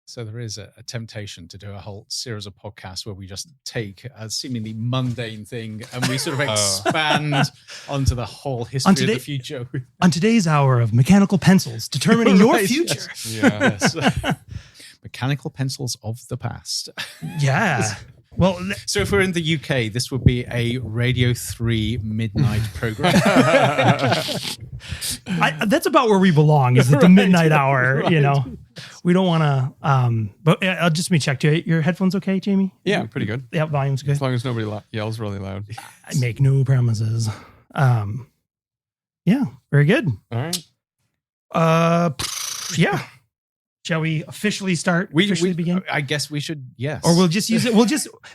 So there is a temptation to do a whole series of podcasts where we just take a seemingly mundane thing and we sort of expand onto the whole history of the future. On today's hour of mechanical pencils, determining your future. Yes. Mechanical pencils of the past. Yeah. Well, so if we're in the UK, this would be a Radio 3 midnight program. That's about where we belong, is at the midnight hour, you know. We don't want to, but I'll just let me check. Your headphones okay, Jamie? Yeah, pretty good. Yeah, volume's good. As long as nobody yells really loud. I make no promises. Yeah, very good. All right. Yeah. Shall we officially start? We begin? I guess we should, yes. Or we'll just use it.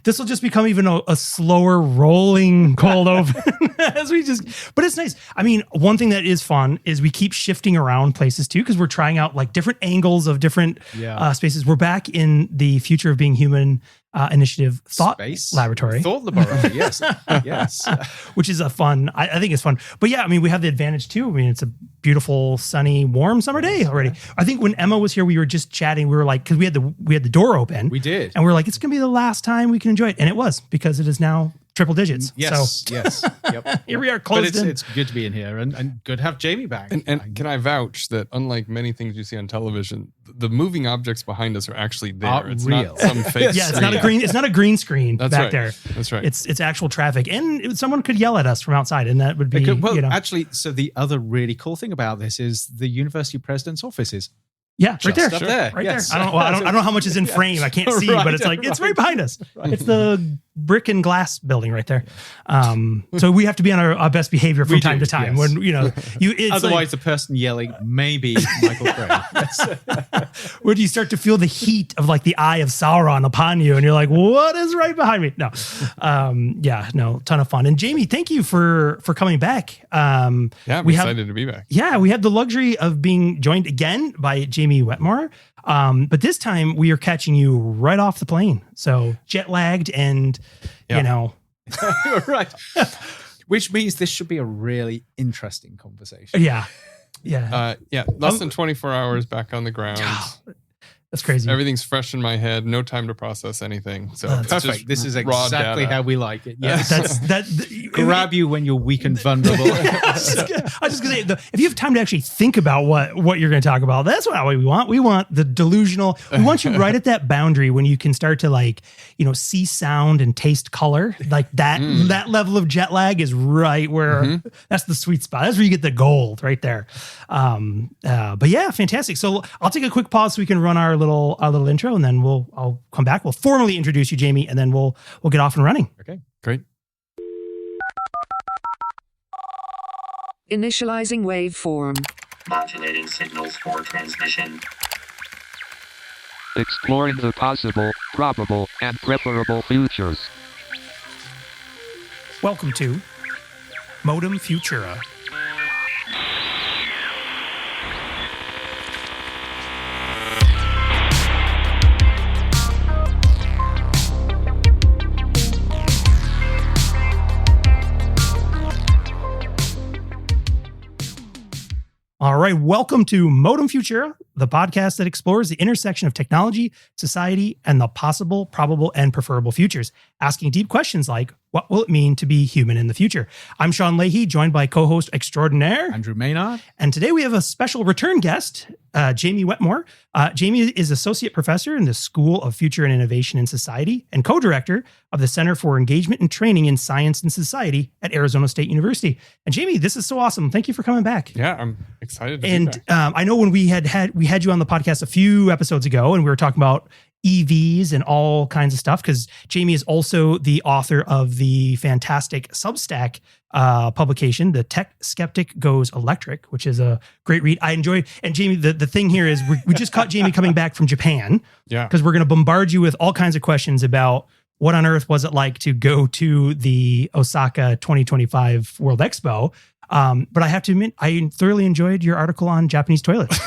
This will just become even a slower rolling cold open as we just, but it's nice. I mean, one thing that is fun is we keep shifting around places too, because we're trying out like different angles of different spaces. We're back in the Future of Being Human Initiative Thought Laboratory. Thought Laboratory, yes. Yes. Which is a fun, I think it's fun. But yeah, I mean, we have the advantage too. I mean, it's a beautiful, sunny, warm summer day already. Yeah. I think when Emma was here, we were just chatting. We were like, because we had the door open. We did. And we were like, it's going to be the last time we can enjoy it. And it was, because it is now triple digits. Yes, so. Yes. Yep. Here we are closed in. It's good to be in here and good to have Jamie back. And can I vouch that unlike many things you see on television, the moving objects behind us are actually there. It's real. Not some fake Yeah, screen. It's not a green screen That's back right. there. That's right. It's actual traffic. And someone could yell at us from outside, and that would be, actually, so the other really cool thing about this is the university president's offices. Yeah, right there. Right there. I don't know how much is in frame. I can't see, but it's like, it's right behind us. Right. It's the brick and glass building right there. So we have to be on our best behavior from time to time. Yes. When, otherwise like, the person yelling may be Michael Craig. When you start to feel the heat of like the eye of Sauron upon you and you're like, what is right behind me? No. Ton of fun. And Jamie, thank you for coming back. I'm excited to be back. Yeah, we have the luxury of being joined again by Jamey Wetmore. But this time we are catching you right off the plane. So jet lagged and, right. Which means this should be a really interesting conversation. Yeah. Less than 24 hours back on the ground. That's crazy. Everything's fresh in my head. No time to process anything. So it's perfect. This is exactly how we like it. Yes. Grab you when you're weak and vulnerable. I was just gonna say, if you have time to actually think about what you're going to talk about, that's what we want. We want the delusional. We want you right at that boundary when you can start to see sound and taste color. Like that. That level of jet lag is right where that's the sweet spot. That's where you get the gold right there. But yeah, fantastic. So I'll take a quick pause so we can run our little intro, and then I'll come back. We'll formally introduce you, Jamie, and then we'll get off and running. Okay, great. Initializing waveform. Modulating signals for transmission. Exploring the possible, probable, and preferable futures. Welcome to Modem Futura. All right, welcome to Modem Futura, the podcast that explores the intersection of technology, society, and the possible, probable, and preferable futures, asking deep questions like, what will it mean to be human in the future? I'm Sean Leahy, joined by co-host extraordinaire Andrew Maynard. And today we have a special return guest, Jamey Wetmore. Jamie is associate professor in the School of Future and Innovation in Society and co-director of the Center for Engagement and Training in Science and Society at Arizona State University. And Jamie, this is so awesome. Thank you for coming back. Yeah, I'm excited to be back. I know when we had you on the podcast a few episodes ago, and we were talking about EVs and all kinds of stuff, because Jamie is also the author of the fantastic Substack publication, The Tech Skeptic Goes Electric, which is a great read. I enjoy. And Jamie, the thing here is we just caught Jamie coming back from Japan. Yeah. Because we're going to bombard you with all kinds of questions about what on earth was it like to go to the Osaka 2025 World Expo. But I have to admit, I thoroughly enjoyed your article on Japanese toilets.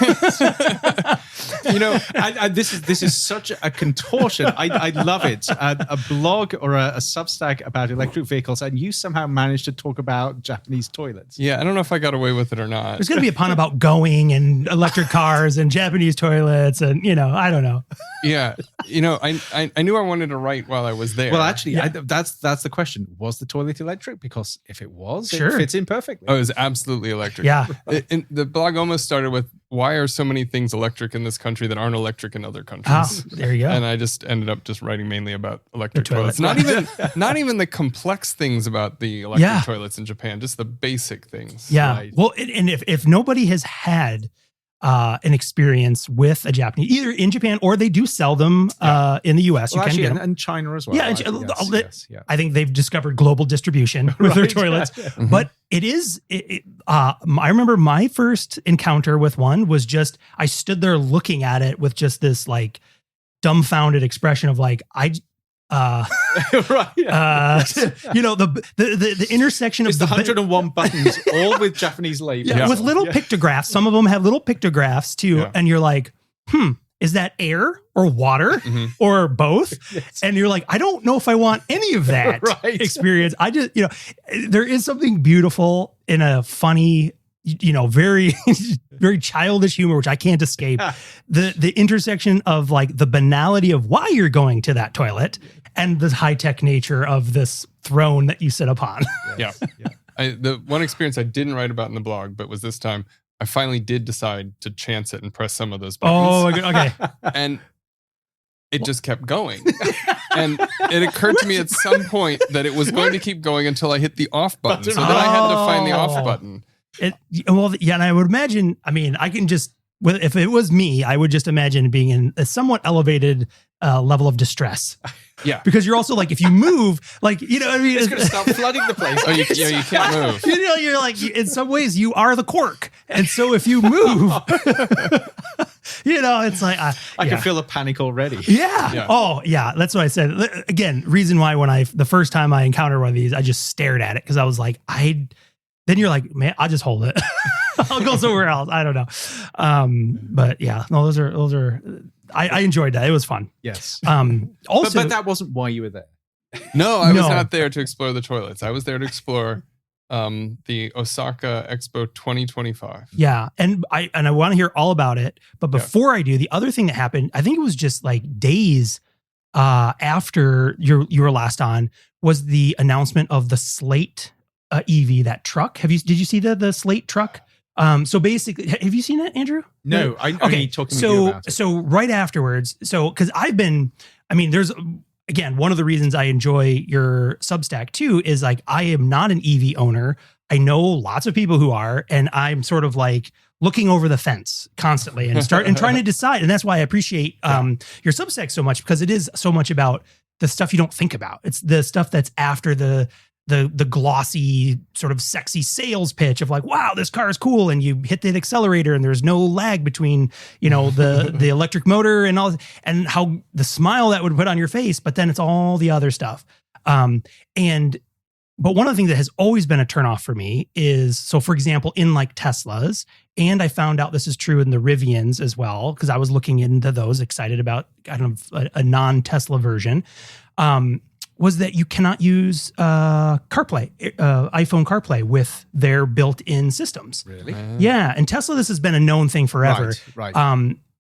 This is such a contortion. I love it. A blog or a Substack about electric vehicles, and you somehow managed to talk about Japanese toilets. Yeah, I don't know if I got away with it or not. There's going to be a pun about going and electric cars and Japanese toilets, and I don't know. Yeah, I knew I wanted to write while I was there. Well, actually, that's the question. Was the toilet electric? Because if it was, Sure. it fits in perfectly. Oh, it was absolutely electric. Yeah. The blog almost started with, why are so many things electric in this country that aren't electric in other countries? There you go. And I just ended up just writing mainly about electric The toilet. toilets. Not even the complex things about the electric toilets in Japan, just the basic things. Yeah. Right. Well, and if nobody has had an experience with a Japanese, either in Japan or they do sell them in the US, Well, you can actually, get them. and China as well. Yeah, Yes. I think they've discovered global distribution with their Right. toilets. Mm-hmm. But it is, I remember my first encounter with one was just, I stood there looking at it with just this like dumbfounded expression of like, right. Yeah. the intersection It's of the 101 buttons, all with Japanese labels. with little pictographs. Some of them have little pictographs too. Yeah. And you're like, is that air or water or both? Yes. And you're like, I don't know if I want any of that Right. experience. I just, there is something beautiful in a funny, very, very childish humor, which I can't escape. The intersection of like the banality of why you're going to that toilet and the high-tech nature of this throne that you sit upon. Yeah. The one experience I didn't write about in the blog, but was this time, I finally did decide to chance it and press some of those buttons. Oh, okay. And it just kept going. And it occurred to me at some point that it was going to keep going until I hit the off button. So then I had to find the off button. And I would imagine, I can just, if it was me, I would just imagine being in a somewhat elevated level of distress. Yeah. Because you're also like, if you move, like, It's going to start flooding the place. Oh, you can't move. you're like, in some ways you are the cork. And so if you move, it's like, I can feel a panic already. Yeah. Oh, yeah. That's what I said. Again, reason why the first time I encountered one of these, I just stared at it because I was like, then you're like, man, I'll just hold it. I'll go somewhere else. I don't know. But yeah, no, those are, I enjoyed that. It was fun. Yes. Also, but that wasn't why you were there. No, I was not there to explore the toilets. I was there to explore the Osaka Expo 2025. Yeah. And I want to hear all about it. But before I do, the other thing that happened, I think it was just like days after you were last on, was the announcement of the Slate EV, that truck. Did you see the Slate truck? So basically, have you seen it, Andrew? No, I need talking to you about it. So right afterwards, because there's, again, one of the reasons I enjoy your Substack too, is like, I am not an EV owner. I know lots of people who are, and I'm sort of like looking over the fence constantly and trying to decide. And that's why I appreciate your Substack so much, because it is so much about the stuff you don't think about. It's the stuff that's after the glossy sort of sexy sales pitch of like, wow, this car is cool. And you hit the accelerator and there's no lag between, the electric motor and all, and how the smile that would put on your face, but then it's all the other stuff. But one of the things that has always been a turnoff for me is, so for example, in like Teslas, and I found out this is true in the Rivians as well, because I was looking into those, excited about a non-Tesla version, was that you cannot use CarPlay, iPhone CarPlay with their built-in systems. Really? Yeah. And Tesla, this has been a known thing forever. Right.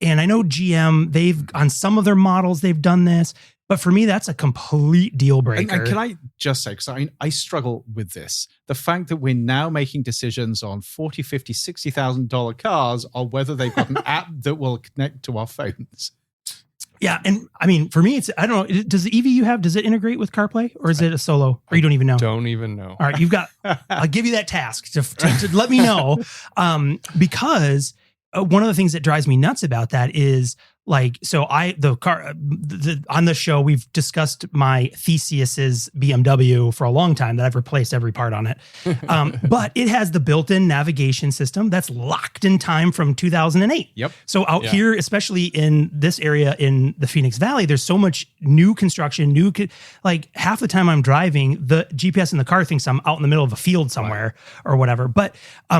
And I know GM, on some of their models, they've done this. But for me, that's a complete deal breaker. And can I just say, because I struggle with this, the fact that we're now making decisions on $40,000, $50,000, $60,000 cars on whether they've got an app that will connect to our phones. Yeah. And for me, I don't know, does the EV you have, does it integrate with CarPlay, or is it a solo, or you don't even know? Don't even know. All right. I'll give you that task to let me know. Because one of the things that drives me nuts about that is like, so on the show, we've discussed my Theseus's BMW for a long time that I've replaced every part on it. But it has the built-in navigation system that's locked in time from 2008. Yep. So out here, especially in this area in the Phoenix Valley, there's so much new construction, like half the time I'm driving, the GPS in the car thinks I'm out in the middle of a field somewhere or whatever. But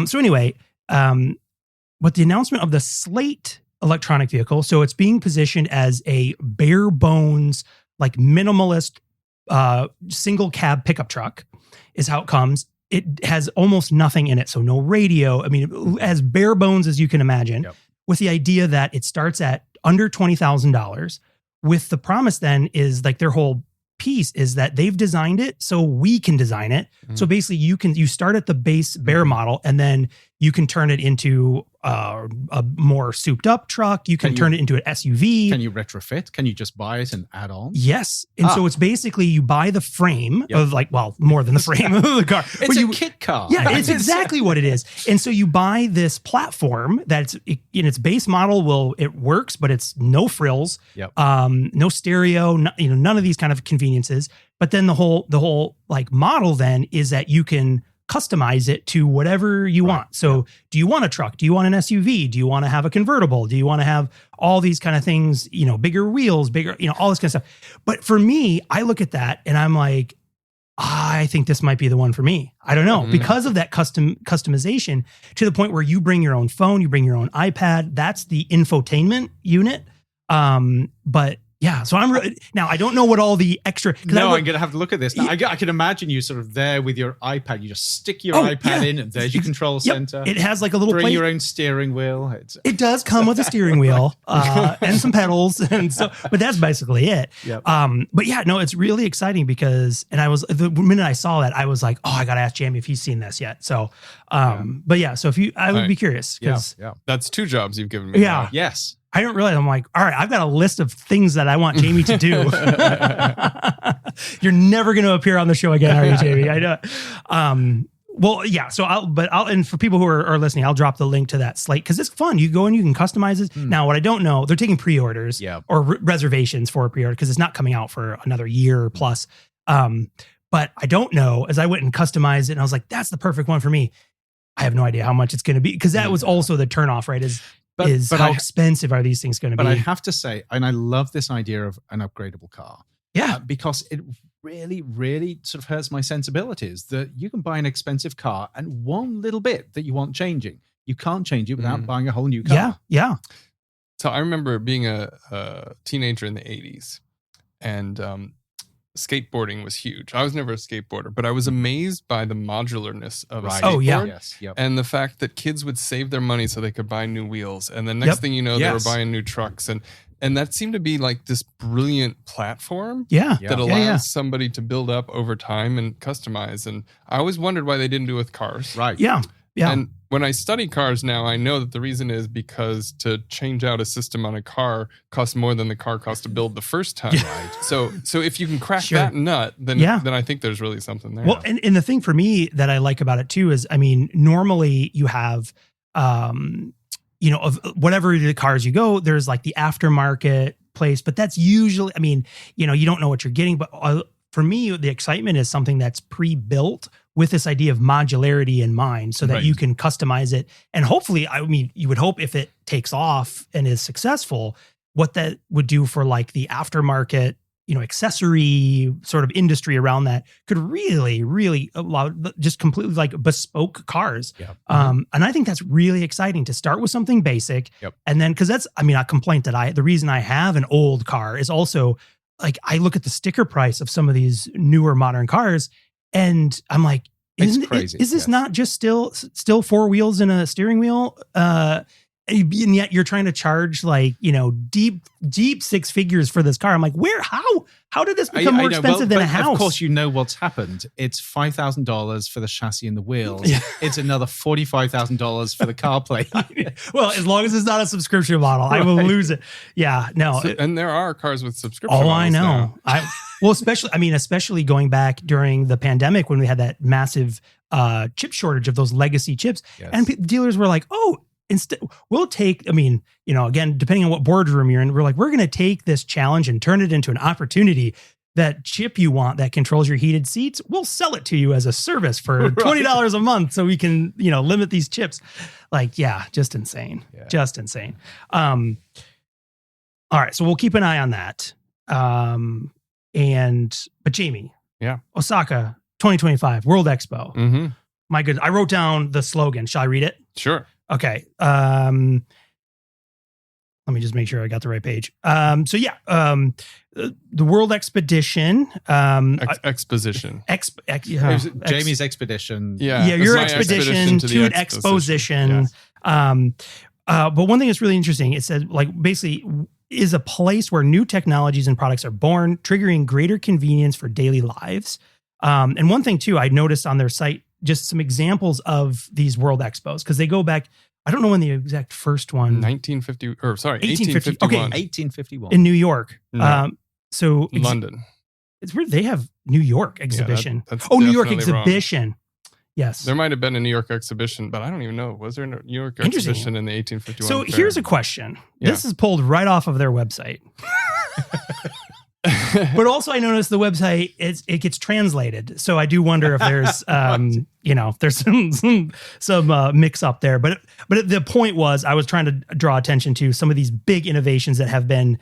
so anyway, but the announcement of the Slate electronic vehicle. So it's being positioned as a bare bones, like minimalist, single cab pickup truck is how it comes. It has almost nothing in it. So no radio. I mean, as bare bones as you can imagine, with the idea that it starts at under $20,000, with the promise then is like their whole piece is that they've designed it so we can design it. So basically you start at the base bare model, and then you can turn it into a more souped up truck. You can turn it into an SUV. Can you retrofit? Can you just buy it and add on? Yes. And so it's basically you buy the frame of like, well, more than the frame of the car. It's a kit car. Yeah, it's exactly what it is. And so you buy this platform that's in its base model it works, but it's no frills, no stereo, none of these kind of conveniences. But then the whole like model then is that you can customize it to whatever you want. So do you want a truck? Do you want an SUV? Do you want to have a convertible? Do you want to have all these kind of things, bigger wheels, bigger, all this kind of stuff. But for me, I look at that and I'm like, I think this might be the one for me. I don't know, because of that customization to the point where you bring your own phone, you bring your own iPad. That's the infotainment unit. But yeah, so now I don't know what all the extra. No, I'm gonna have to look at this. Now, I can imagine you sort of there with your iPad. You just stick your iPad in, and there's your control center. It has like a little. Bring your own steering wheel. It does come with a steering wheel and some pedals, and so. But that's basically it. But yeah, no, it's really exciting because, and the minute I saw that, I was like, oh, I gotta ask Jamey if he's seen this yet. So, but yeah, so I would be curious because that's 2 jobs you've given me. Yeah. Now. Yes. I don't realize. I'm like, all right, I've got a list of things that I want Jamey to do. You're never going to appear on the show again, are you, Jamey? I know. Well, yeah. So and for people who are listening, I'll drop the link to that slate because it's fun. You go and you can customize it. Now, what I don't know, they're taking pre-orders or reservations for a pre-order because it's not coming out for another year plus. But I don't know, as I went and customized it and I was like, that's the perfect one for me. I have no idea how much it's going to be because that was also the turnoff, right? But how expensive are these things going to be? But I have to say, and I love this idea of an upgradable car. Yeah. Because it really, really sort of hurts my sensibilities that you can buy an expensive car and one little bit that you want changing, you can't change it without buying a whole new car. Yeah. So I remember being a teenager in the 80s and skateboarding was huge. I was never a skateboarder, but I was amazed by the modularness of a skateboard. Oh, yeah. Yes. Yep. And the fact that kids would save their money so they could buy new wheels. And the next thing you know, they were buying new trucks. And that seemed to be like this brilliant platform that allows somebody to build up over time and customize. And I always wondered why they didn't do it with cars. Right. Yeah. And when I study cars now, I know that the reason is because to change out a system on a car costs more than the car cost to build the first time. Right. So if you can crack that nut, then I think there's really something there. Well, and the thing for me that I like about it too is, I mean, normally you have, of whatever the cars you go, there's like the aftermarket place, but that's usually, I mean, you don't know what you're getting, but for me, the excitement is something that's pre-built with this idea of modularity in mind so that you can customize it. And hopefully, I mean, you would hope if it takes off and is successful, what that would do for like the aftermarket, accessory sort of industry around that could really, really allow just completely like bespoke cars. Yep. And I think that's really exciting to start with something basic. And then, cause that's, I mean, a complaint that the reason I have an old car is also like, I look at the sticker price of some of these newer modern cars and I'm like, is this not just still 4 wheels and a steering wheel? And yet you're trying to charge like, deep 6 figures for this car. I'm like, how did this become more expensive than a house? Of course, what's happened. It's $5,000 for the chassis and the wheels. It's another $45,000 for the car plate. Well, as long as it's not a subscription model, I will lose it. Yeah, no. And there are cars with subscription models. Oh, I know. Especially going back during the pandemic when we had that massive chip shortage of those legacy chips. Yes. And dealers were like, oh, instead, we'll take, again, depending on what boardroom you're in, we're going to take this challenge and turn it into an opportunity. That chip you want that controls your heated seats, we'll sell it to you as a service for $20 a month so we can, limit these chips. Like, just insane. Yeah. Just insane. All right. So we'll keep an eye on that. But Jamey. Yeah. Osaka 2025 World Expo. Mm-hmm. My goodness. I wrote down the slogan. Shall I read it? Sure. Okay. Let me just make sure I got the right page. The World Expedition. Exposition. Jamey's expedition. Your expedition to an exposition. Yes. But one thing that's really interesting, it said basically is a place where new technologies and products are born, triggering greater convenience for daily lives. And one thing too, I noticed on their site, just some examples of these World Expos, because they go back, I don't know when the exact first one. 1851. Okay, 1851. In New York. No. London. It's weird. They have New York exhibition. That's New York definitely exhibition. Wrong. Yes. There might have been a New York exhibition, but I don't even know. Was there a New York exhibition in the 1851 So fair? here's a question. Yeah. This is pulled right off of their website. But also I noticed the website, it gets translated. So I do wonder if there's, there's some mix up there. But the point was I was trying to draw attention to some of these big innovations that have been,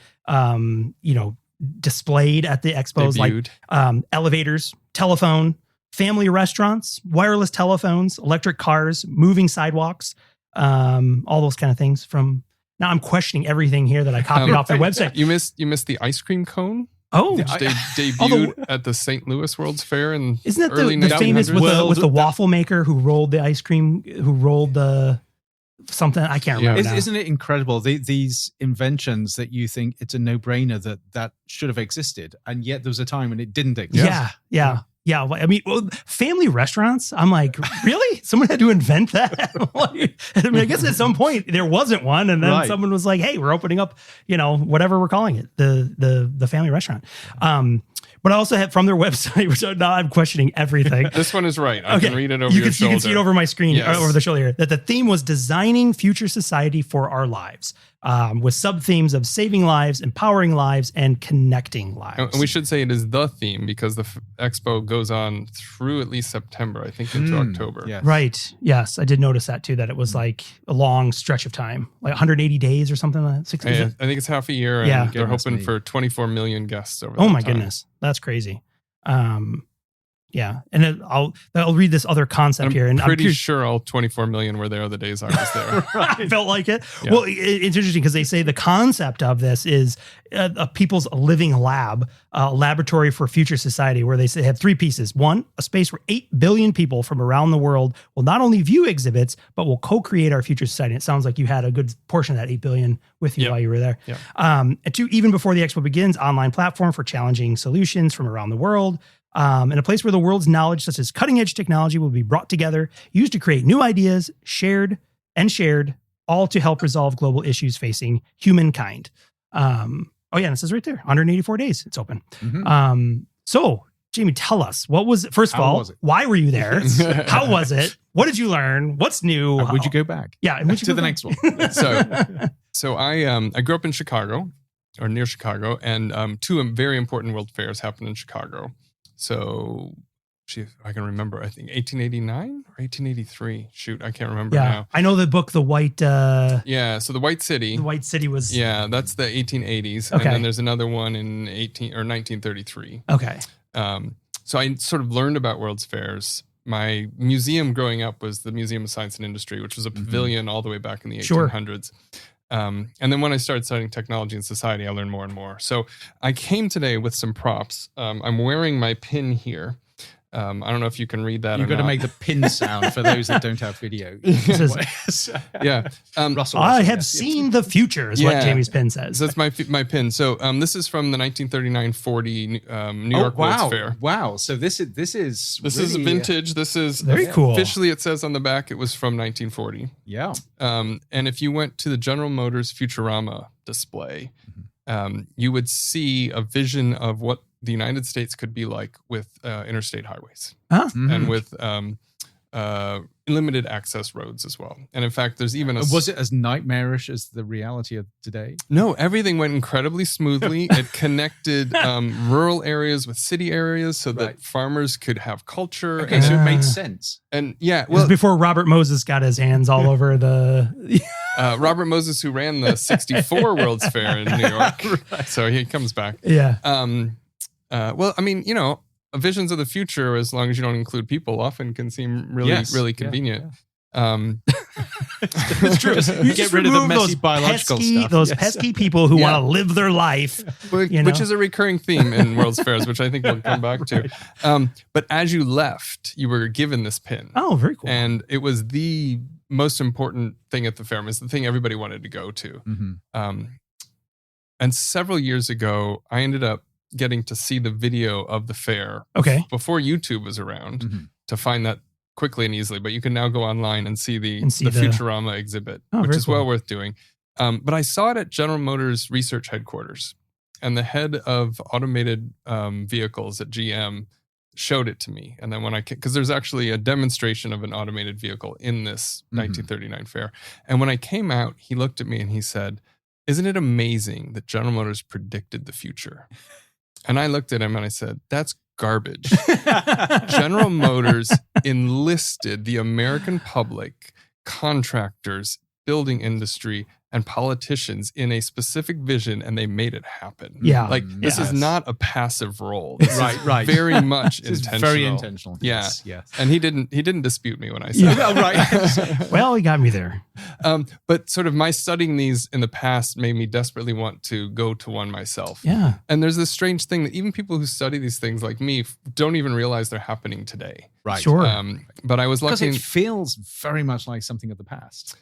displayed at the expos, debuted. Like elevators, telephone, family restaurants, wireless telephones, electric cars, moving sidewalks, all those kind of things. Now I'm questioning everything here that I copied off their website. You missed the ice cream cone. Oh, which debuted at the St. Louis World's Fair in isn't that early the famous with the waffle maker who rolled the ice cream, who rolled the something? I can't remember. Isn't it incredible? These inventions that you think it's a no-brainer that should have existed, and yet there was a time when it didn't exist. Yeah. I mean, family restaurants. I'm like, really? Someone had to invent that? I guess at some point there wasn't one, and then someone was like, "Hey, we're opening up, whatever we're calling it, the family restaurant." But I also have from their website, which now I'm questioning everything. This one is right. I can read it over your shoulder. You can see it over my screen, over the shoulder here, that the theme was designing future society for our lives, with sub-themes of saving lives, empowering lives, and connecting lives. And we should say it is the theme because the expo goes on through at least September, I think, into October. Yes. Right. Yes, I did notice that too, that it was like a long stretch of time, like 180 days or something like that. I think it's half a year, and they're hoping for 24 million guests over Oh my goodness. That's crazy. And I'll read this other concept here. And I'm pretty sure all 24 million were there the days I was there. I felt like it. Yeah. Well, it's interesting because they say the concept of this is a people's living lab, laboratory for future society, where they say have three pieces. One, a space where 8 billion people from around the world will not only view exhibits, but will co-create our future society. And it sounds like you had a good portion of that 8 billion with you while you were there. Yep. And two, even before the expo begins, online platform for challenging solutions from around the world. And a place where the world's knowledge, such as cutting-edge technology, will be brought together, used to create new ideas, shared, all to help resolve global issues facing humankind. And it says right there, 184 days it's open. Mm-hmm. So, Jamey, tell us, what was it? First of all, why were you there? How was it? What did you learn? What's new? Would you go back? Yeah, to the next one. So I grew up in Chicago, or near Chicago, and two very important world fairs happened in Chicago. So, I can remember, I think 1889 or 1883. Shoot, I can't remember now. I know the book, The White... so the White City. The White City was... Yeah, that's the 1880s. Okay. And then there's another one in 1933. Okay. So I sort of learned about World's Fairs. My museum growing up was the Museum of Science and Industry, which was a pavilion all the way back in the 1800s. And then when I started studying technology and society, I learned more and more. So I came today with some props. I'm wearing my pin here. I don't know if you can read that. You've got to make the pin sound for those that don't have video. Russell, I have seen the future is what Jamey's pin says. So that's my pin. So this is from the 1939-40 New York World's Fair. Wow. So this is really, vintage. This is very cool. Officially, it says on the back it was from 1940. Yeah. And if you went to the General Motors Futurama display, you would see a vision of what the United States could be like with interstate highways and with limited access roads as well. And in fact, there's even was it as nightmarish as the reality of today? No, everything went incredibly smoothly. It connected rural areas with city areas so that farmers could have culture. Okay, so it made sense. And it was before Robert Moses got his hands all over the... Robert Moses, who ran the 64 World's Fair in New York. So he comes back. Yeah. Well, I mean, visions of the future, as long as you don't include people, often can seem really convenient. Yeah. It's true. You get rid of the messy biological stuff. Those pesky people who want to live their life. Which is a recurring theme in World's Fairs, which I think we'll come back to. But as you left, you were given this pin. Oh, very cool. And it was the most important thing at the fair. It was the thing everybody wanted to go to. Mm-hmm. And several years ago, I ended up getting to see the video of the fair before YouTube was around to find that quickly and easily. But you can now go online and see the Futurama exhibit, which is well worth doing. But I saw it at General Motors research headquarters, and the head of automated vehicles at GM showed it to me. And then because there's actually a demonstration of an automated vehicle in this 1939 fair. And when I came out, he looked at me and he said, "Isn't it amazing that General Motors predicted the future?" And I looked at him and I said, "That's garbage." General Motors enlisted the American public, contractors, building industry, and politicians in a specific vision, and they made it happen. Yeah. This is not a passive role. This is very much intentional. Very intentional. Yeah. Yes. And he didn't dispute me when I said that. Right. Well, he got me there. But sort of my studying these in the past made me desperately want to go to one myself. Yeah. And there's this strange thing that even people who study these things like me don't even realize they're happening today. Right. Sure. But I was lucky. Because it feels very much like something of the past.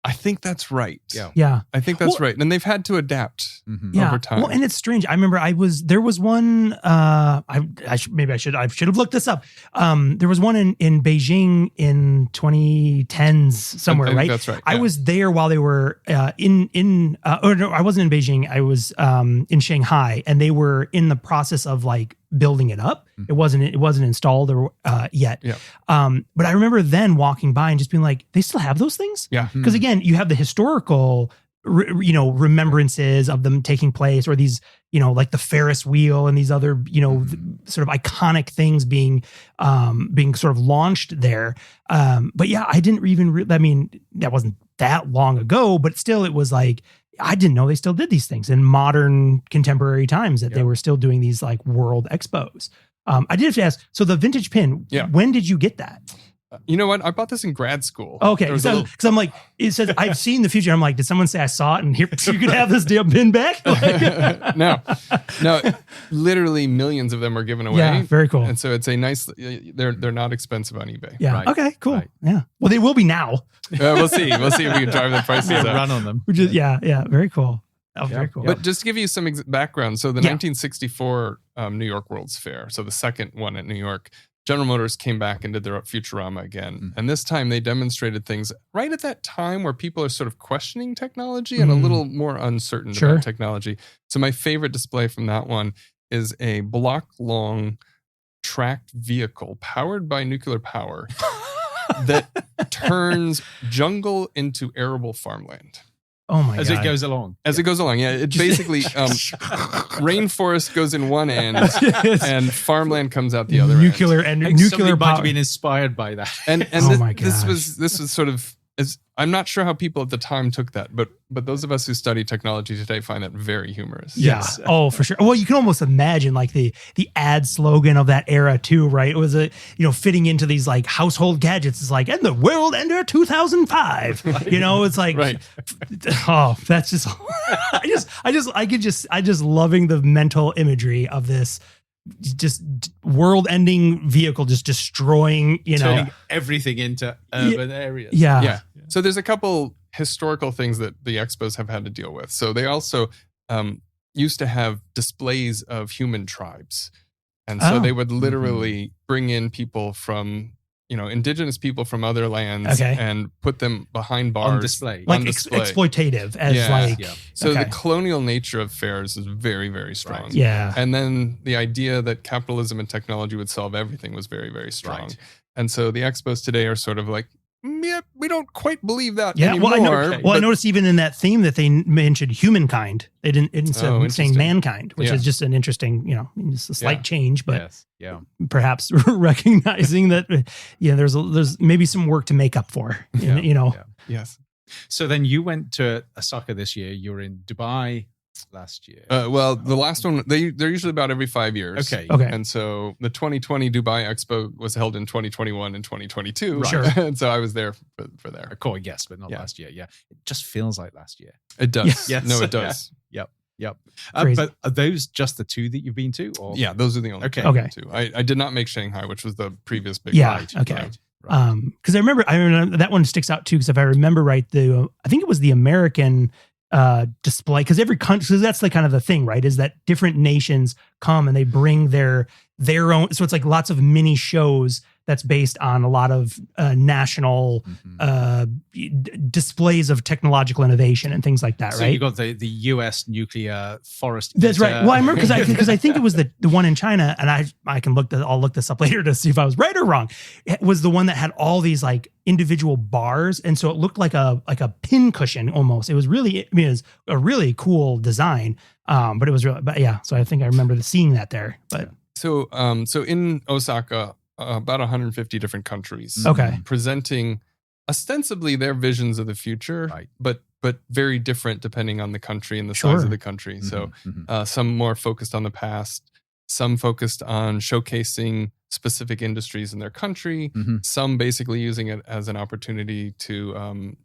I think that's right. Yeah. I think that's right. And they've had to adapt over time. Well, and it's strange. I remember there was one, I should have looked this up. There was one in Beijing in 2010s somewhere, right? That's right. I was there while they were I wasn't in Beijing. I was in Shanghai, and they were in the process of like building it up. It wasn't installed yet. Yeah. But I remember then walking by and just being like, they still have those things? Yeah. Because again, you have the historical, remembrances of them taking place, or these, like the Ferris wheel and these other, sort of iconic things being sort of launched there. But yeah, I didn't even, that wasn't that long ago, but still it was like, I didn't know they still did these things in modern contemporary times, that they were still doing these like World Expos. I did have to ask, so the vintage pin, when did you get that? You know what? I bought this in grad school. Okay. Because I'm like, it says, I've seen the future. I'm like, did someone say I saw it and here you could have this damn pin back? No, literally millions of them are given away. Yeah, very cool. And so it's a nice, they're not expensive on eBay. Yeah. Right. Okay, cool. Right. Yeah. Well, they will be now. We'll see. We'll see if we can drive the prices up. Run on them. Yeah. Very cool. Oh, very cool. But just to give you some background, so the 1964 New York World's Fair, so the second one at New York, General Motors came back and did their Futurama again. And this time they demonstrated things right at that time where people are sort of questioning technology and a little more uncertain about technology. So my favorite display from that one is a block-long tracked vehicle powered by nuclear power that turns jungle into arable farmland. Oh my God. As it goes along. As it goes along, yeah. It basically, rainforest goes in one end and farmland comes out the other end. Nuclear power. Might have been inspired by that. And this was sort of, I'm not sure how people at the time took that, but those of us who study technology today find that very humorous. Yeah. Yes. Oh, for sure. Well, you can almost imagine like the ad slogan of that era too, right? It was fitting into these like household gadgets. It's like, and the world under 2005. Right. It's like, right. Oh, that's just, I just loving the mental imagery of this just world-ending vehicle just destroying, turning everything into urban areas. Yeah. So there's a couple historical things that the expos have had to deal with. So they also used to have displays of human tribes. And so they would literally bring in people from, indigenous people from other lands and put them behind bars. On display. Like exploitative as So the colonial nature of fairs is very, very strong. Right. Yeah. And then the idea that capitalism and technology would solve everything was very, very strong. Right. And so the expos today are sort of like, we don't quite believe that anymore. Well, I noticed even in that theme that they mentioned humankind. They didn't instead of saying mankind, which is just an interesting, just a slight change, but perhaps recognizing that, there's maybe some work to make up for, Yes. So then you went to Osaka this year. You were in Dubai last year? Well, the last one, they're usually about every 5 years. Okay. And so the 2020 Dubai Expo was held in 2021 and 2022. Right. Sure. And so I was there for there. Of course, yes, but not last year. Yeah. It just feels like last year. It does. Yes. No, it does. Yep. Crazy. But are those just the two that you've been to? Or? Yeah, those are the only Okay. two I've been to. I did not make Shanghai, which was the previous big Yeah. one. Okay. Right. Because I remember that one sticks out too. Because if I remember right, I think it was the American display. Because every country, so that's kind of the thing, right? Is that different nations come and they bring their own. So it's like lots of mini shows that's based on a lot of national displays of technological innovation and things like that, so right? you got the US nuclear forest. That's right. Well, I remember because I think it was the one in China, and I'll look this up later to see if I was right or wrong. It was the one that had all these like individual bars, and so it looked like a pin cushion almost. It was really, it was a really cool design, but it was really, but yeah. So I think I remember seeing that there. But so in Osaka, about 150 different countries, presenting ostensibly their visions of the future, right. but very different depending on the country and the size of the country. So some more focused on the past, some focused on showcasing specific industries in their country, some basically using it as an opportunity to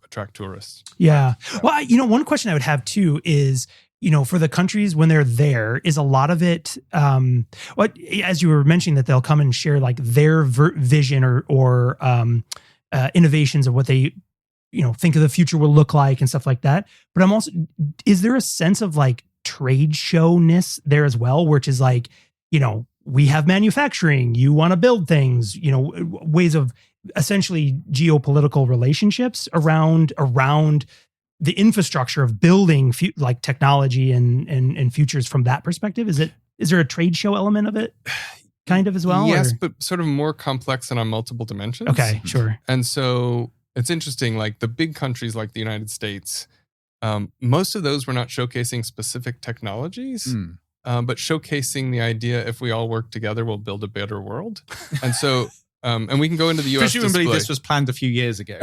attract tourists. Yeah. Well, one question I would have too is, for the countries when they're there, is a lot of it, as you were mentioning, that they'll come and share like their vision or innovations of what they, think of the future will look like and stuff like that. But I'm also, is there a sense of like trade showness there as well, which is like, we have manufacturing, you want to build things, ways of essentially geopolitical relationships around the infrastructure of building like technology and futures from that perspective? Is there a trade show element of it kind of as well? Yes, but sort of more complex and on multiple dimensions. Okay, sure. And so it's interesting, like the big countries like the United States, most of those were not showcasing specific technologies, but showcasing the idea, if we all work together, we'll build a better world. And so and we can go into the U.S. Presumably display. this was planned a few years ago.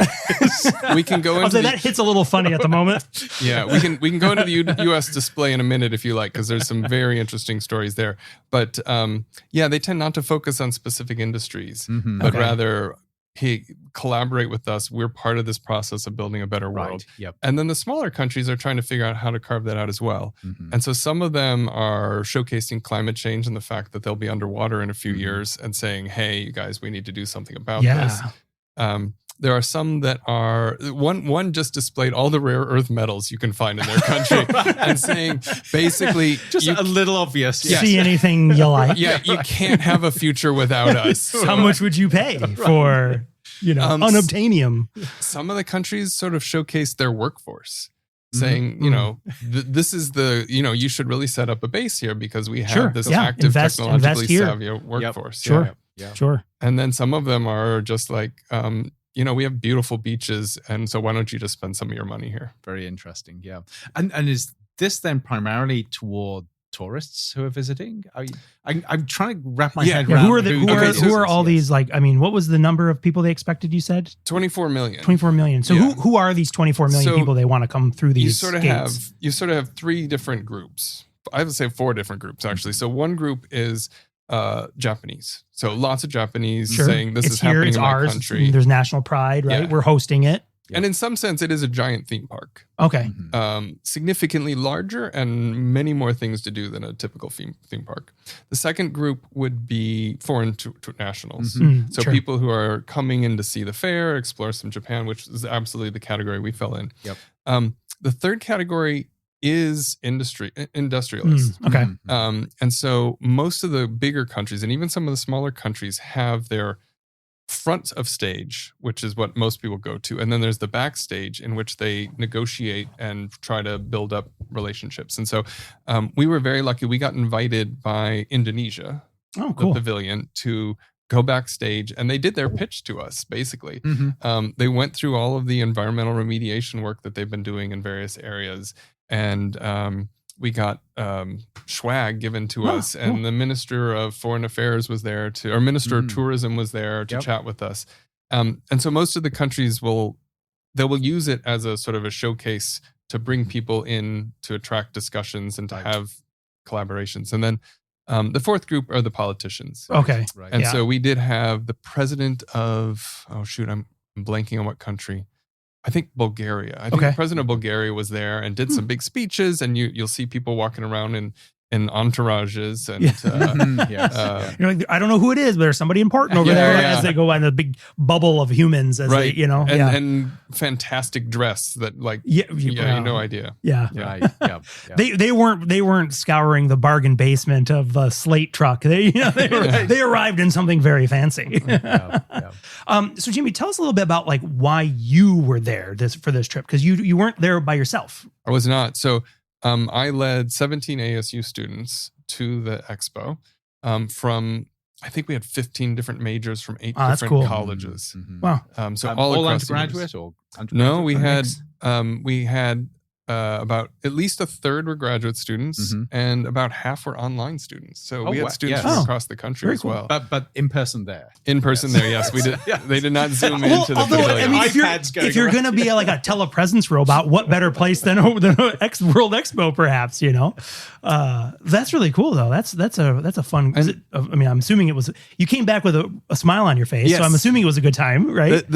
We can go into that hits a little funny at the moment. Yeah, we can go into the U.S. display in a minute if you like, because there's some very interesting stories there. But they tend not to focus on specific industries, but rather, hey, collaborate with us. We're part of this process of building a better world. Right. Yep. And then the smaller countries are trying to figure out how to carve that out as well. And so some of them are showcasing climate change and the fact that they'll be underwater in a few years and saying, hey, you guys, we need to do something about this. There are some that are, one just displayed all the rare earth metals you can find in their country and saying, basically, just a little obvious. Yes. See anything you like. Yeah, you can't have a future without us. So, how much would you pay for, unobtainium? Some of the countries sort of showcase their workforce, saying, this is you should really set up a base here because we have this active, technologically savvy workforce. Sure. Sure. And then some of them are just like, we have beautiful beaches, and so why don't you just spend some of your money here? Very interesting, yeah. And is this then primarily toward tourists who are visiting? I'm trying to wrap my head around. Who are all these? Like, I mean, what was the number of people they expected? You said 24 million. 24 million. So who are these 24 million people they want to come through these? You sort of have three different groups. I would say four different groups actually. So one group is Japanese. So lots of Japanese saying this is happening in my country. There's national pride, right? Yeah. We're hosting it. And in some sense, it is a giant theme park. Okay. Significantly larger and many more things to do than a typical theme park. The second group would be foreign nationals. So people who are coming in to see the fair, explore some Japan, which is absolutely the category we fell in. Yep. The third category is industrialists. Okay. And so most of the bigger countries and even some of the smaller countries have their front of stage, which is what most people go to. And then there's the backstage in which they negotiate and try to build up relationships. And so we were very lucky. We got invited by Indonesia, the pavilion, to go backstage, and they did their pitch to us, basically. They went through all of the environmental remediation work that they've been doing in various areas. And we got swag given to us, and the Minister of Foreign Affairs was there or Minister of Tourism was there to chat with us. And so most of the countries will use it as a sort of a showcase to bring people in, to attract discussions and to have collaborations. And then the fourth group are the politicians. Okay. Right. And so we did have the president of, I'm blanking on what country. I think Bulgaria. I think the president of Bulgaria was there and did some big speeches, and you'll see people walking around in entourages and you're like, I don't know who it is, but there's somebody important over there as they go by the big bubble of humans as they, and fantastic dress that you no idea. Right. They weren't scouring the bargain basement of the slate truck. They arrived in something very fancy. So Jamey, tell us a little bit about like why you were there for this trip, because you weren't there by yourself. I was not. So I led 17 ASU students to the expo from, I think we had 15 different majors from 8 different colleges. Mm-hmm. Wow. So all undergraduate or undergraduate? No, we had about at least a third were graduate students and about half were online students. So we had students from across the country as well. But in person there. In person there, yes. We did. They did not zoom into the pavilion. I mean, if you're going to be like a telepresence robot, what better place than World Expo, perhaps? That's really cool though. That's a fun. I'm assuming it was. You came back with a smile on your face, so I'm assuming it was a good time, right?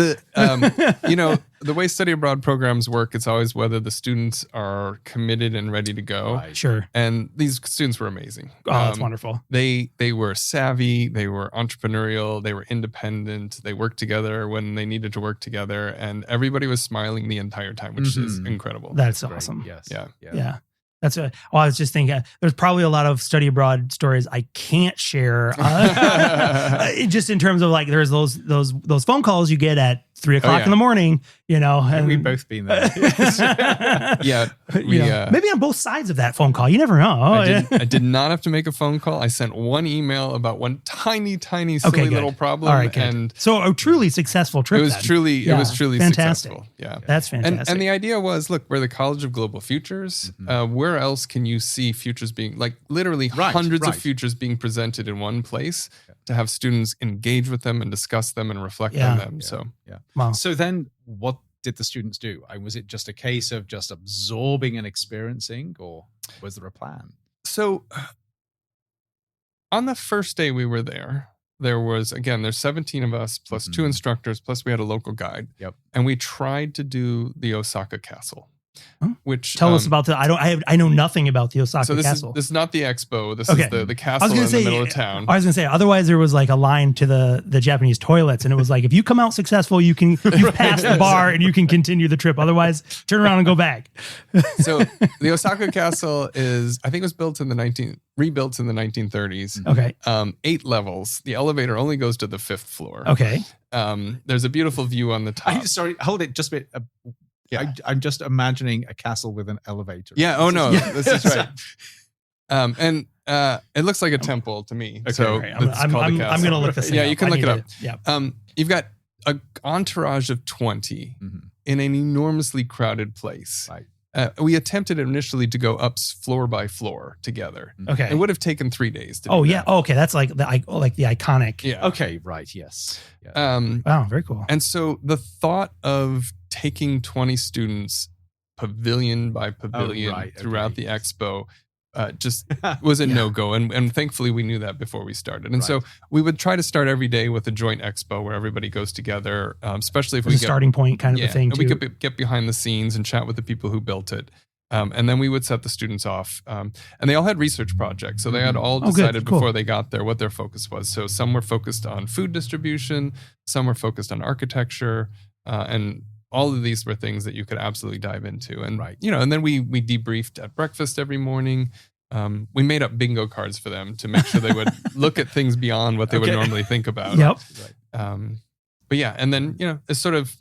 The way study abroad programs work, it's always whether the students are committed and ready to go. Right. Sure. And these students were amazing. Oh, that's wonderful. They were savvy. They were entrepreneurial. They were independent. They worked together when they needed to work together. And everybody was smiling the entire time, which is incredible. That's awesome. Yes. Yeah. That's I was just thinking, there's probably a lot of study abroad stories I can't share. Just in terms of like, there's those phone calls you get at 3:00 in the morning, and we've both been there. Maybe on both sides of that phone call. You never know. I did not have to make a phone call. I sent one email about one tiny silly little problem. All right, and so a truly successful trip. It was truly fantastic. Successful. Yeah, that's fantastic. And the idea was, look, we're the College of Global Futures. Where else can you see futures being, like, literally hundreds of futures being presented in one place to have students engage with them and discuss them and reflect on them? Wow. So then what did the students do? Was it just a case of just absorbing and experiencing, or was there a plan? So on the first day we were there was, again, there's 17 of us plus 2 instructors, plus we had a local guide. Yep. And we tried to do the Osaka Castle. Which tell us about I know nothing about the Osaka Castle. This is not the expo. This is the castle in the middle of town. I was gonna say, otherwise there was like a line to the Japanese toilets, and it was like, if you come out successful, you've passed the bar and you can continue the trip. Otherwise, turn around and go back. So the Osaka Castle is, I think it was rebuilt in the 1930s. Okay. 8 levels. The elevator only goes to the 5th floor. Okay. There's a beautiful view on the top. Sorry, hold it just a bit. I'm just imagining a castle with an elevator. Yeah. Oh no, this is right. And it looks like a temple to me. Okay, so right. I'm going to look this up. Yeah, you can look it up. Yeah. You've got an entourage of 20 in an enormously crowded place. Right. We attempted initially to go up floor by floor together. Okay. It would have taken 3 days to do that. Yeah. Okay. That's like the iconic. Yeah. Okay. Right. Yes. Yeah. Wow. Very cool. And so the thought of taking 20 students pavilion by pavilion throughout the expo just was a no-go. And thankfully we knew that before we started. And so we would try to start every day with a joint expo where everybody goes together, especially if we get a starting point kind of a thing. And we could get behind the scenes and chat with the people who built it. And then we would set the students off. And they all had research projects. So they had all decided before they got there what their focus was. So some were focused on food distribution, some were focused on architecture, and all of these were things that you could absolutely dive into. And, and then we debriefed at breakfast every morning. We made up bingo cards for them to make sure they would look at things beyond what they would normally think about. Yep. But yeah, and then, it's sort of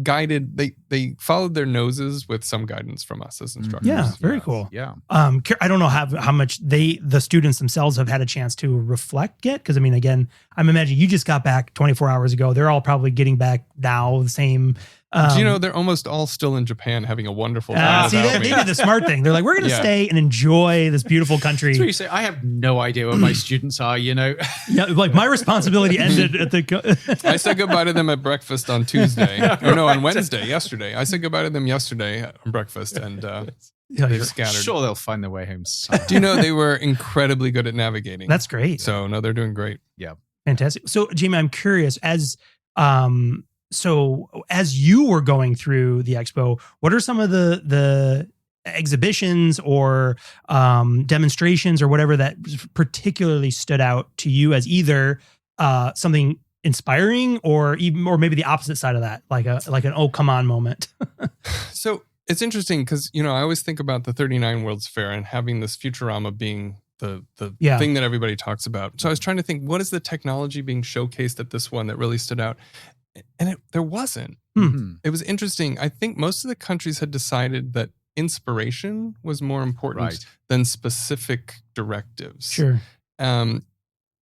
guided. They followed their noses with some guidance from us as instructors. Yeah, very cool. Yeah. I don't know how much the students themselves have had a chance to reflect yet, because again, I'm imagining you just got back 24 hours ago. They're all probably getting back now the same. Do you know they're almost all still in Japan having a wonderful time? See, they did the smart thing. They're like, we're going to stay and enjoy this beautiful country. That's what you say. I have no idea where my students are, Yeah, like my responsibility ended at the... I said goodbye to them at breakfast on Tuesday. Or no, on Wednesday, yesterday. I said goodbye to them yesterday on breakfast, and they've scattered. Sure, they'll find their way home. Do you know they were incredibly good at navigating? That's great. So, no, they're doing great. Yeah. Fantastic. So, Jamey, I'm curious, as you were going through the expo, what are some of the exhibitions or demonstrations or whatever that particularly stood out to you as either something inspiring or maybe the opposite side of that, like an oh come on moment? So it's interesting because I always think about the 39 World's Fair and having this Futurama being the thing that everybody talks about. So I was trying to think, what is the technology being showcased at this one that really stood out? And there wasn't. Mm-hmm. It was interesting. I think most of the countries had decided that inspiration was more important than specific directives. Sure. And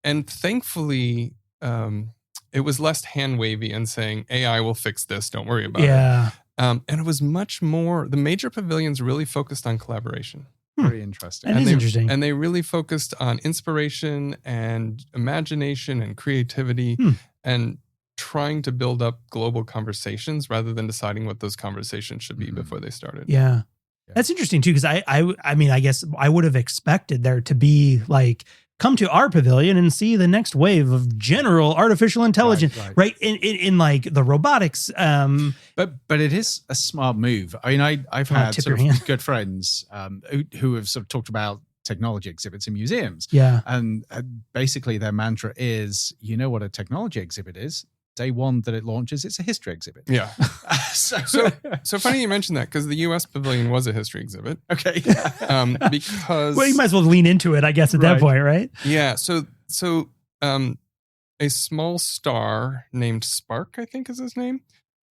thankfully, it was less hand wavy and saying, AI will fix this. Don't worry about it. And it was much more, the major pavilions really focused on collaboration. Very interesting. That is interesting. And they really focused on inspiration and imagination and creativity and trying to build up global conversations rather than deciding what those conversations should be before they started. Yeah. That's interesting too, because I mean, I guess I would have expected there to be like, come to our pavilion and see the next wave of general artificial intelligence, right? In like the robotics. But it is a smart move. I mean, I've had sort of good friends who have sort of talked about technology exhibits in museums. Yeah. And basically their mantra is, you know what a technology exhibit is? Day one that it launches, it's a history exhibit. Yeah. so funny you mentioned that because the U.S. pavilion was a history exhibit. Okay. Because well, you might as well lean into it, I guess, at that point, right? Yeah. So a small star named Spark, I think is his name,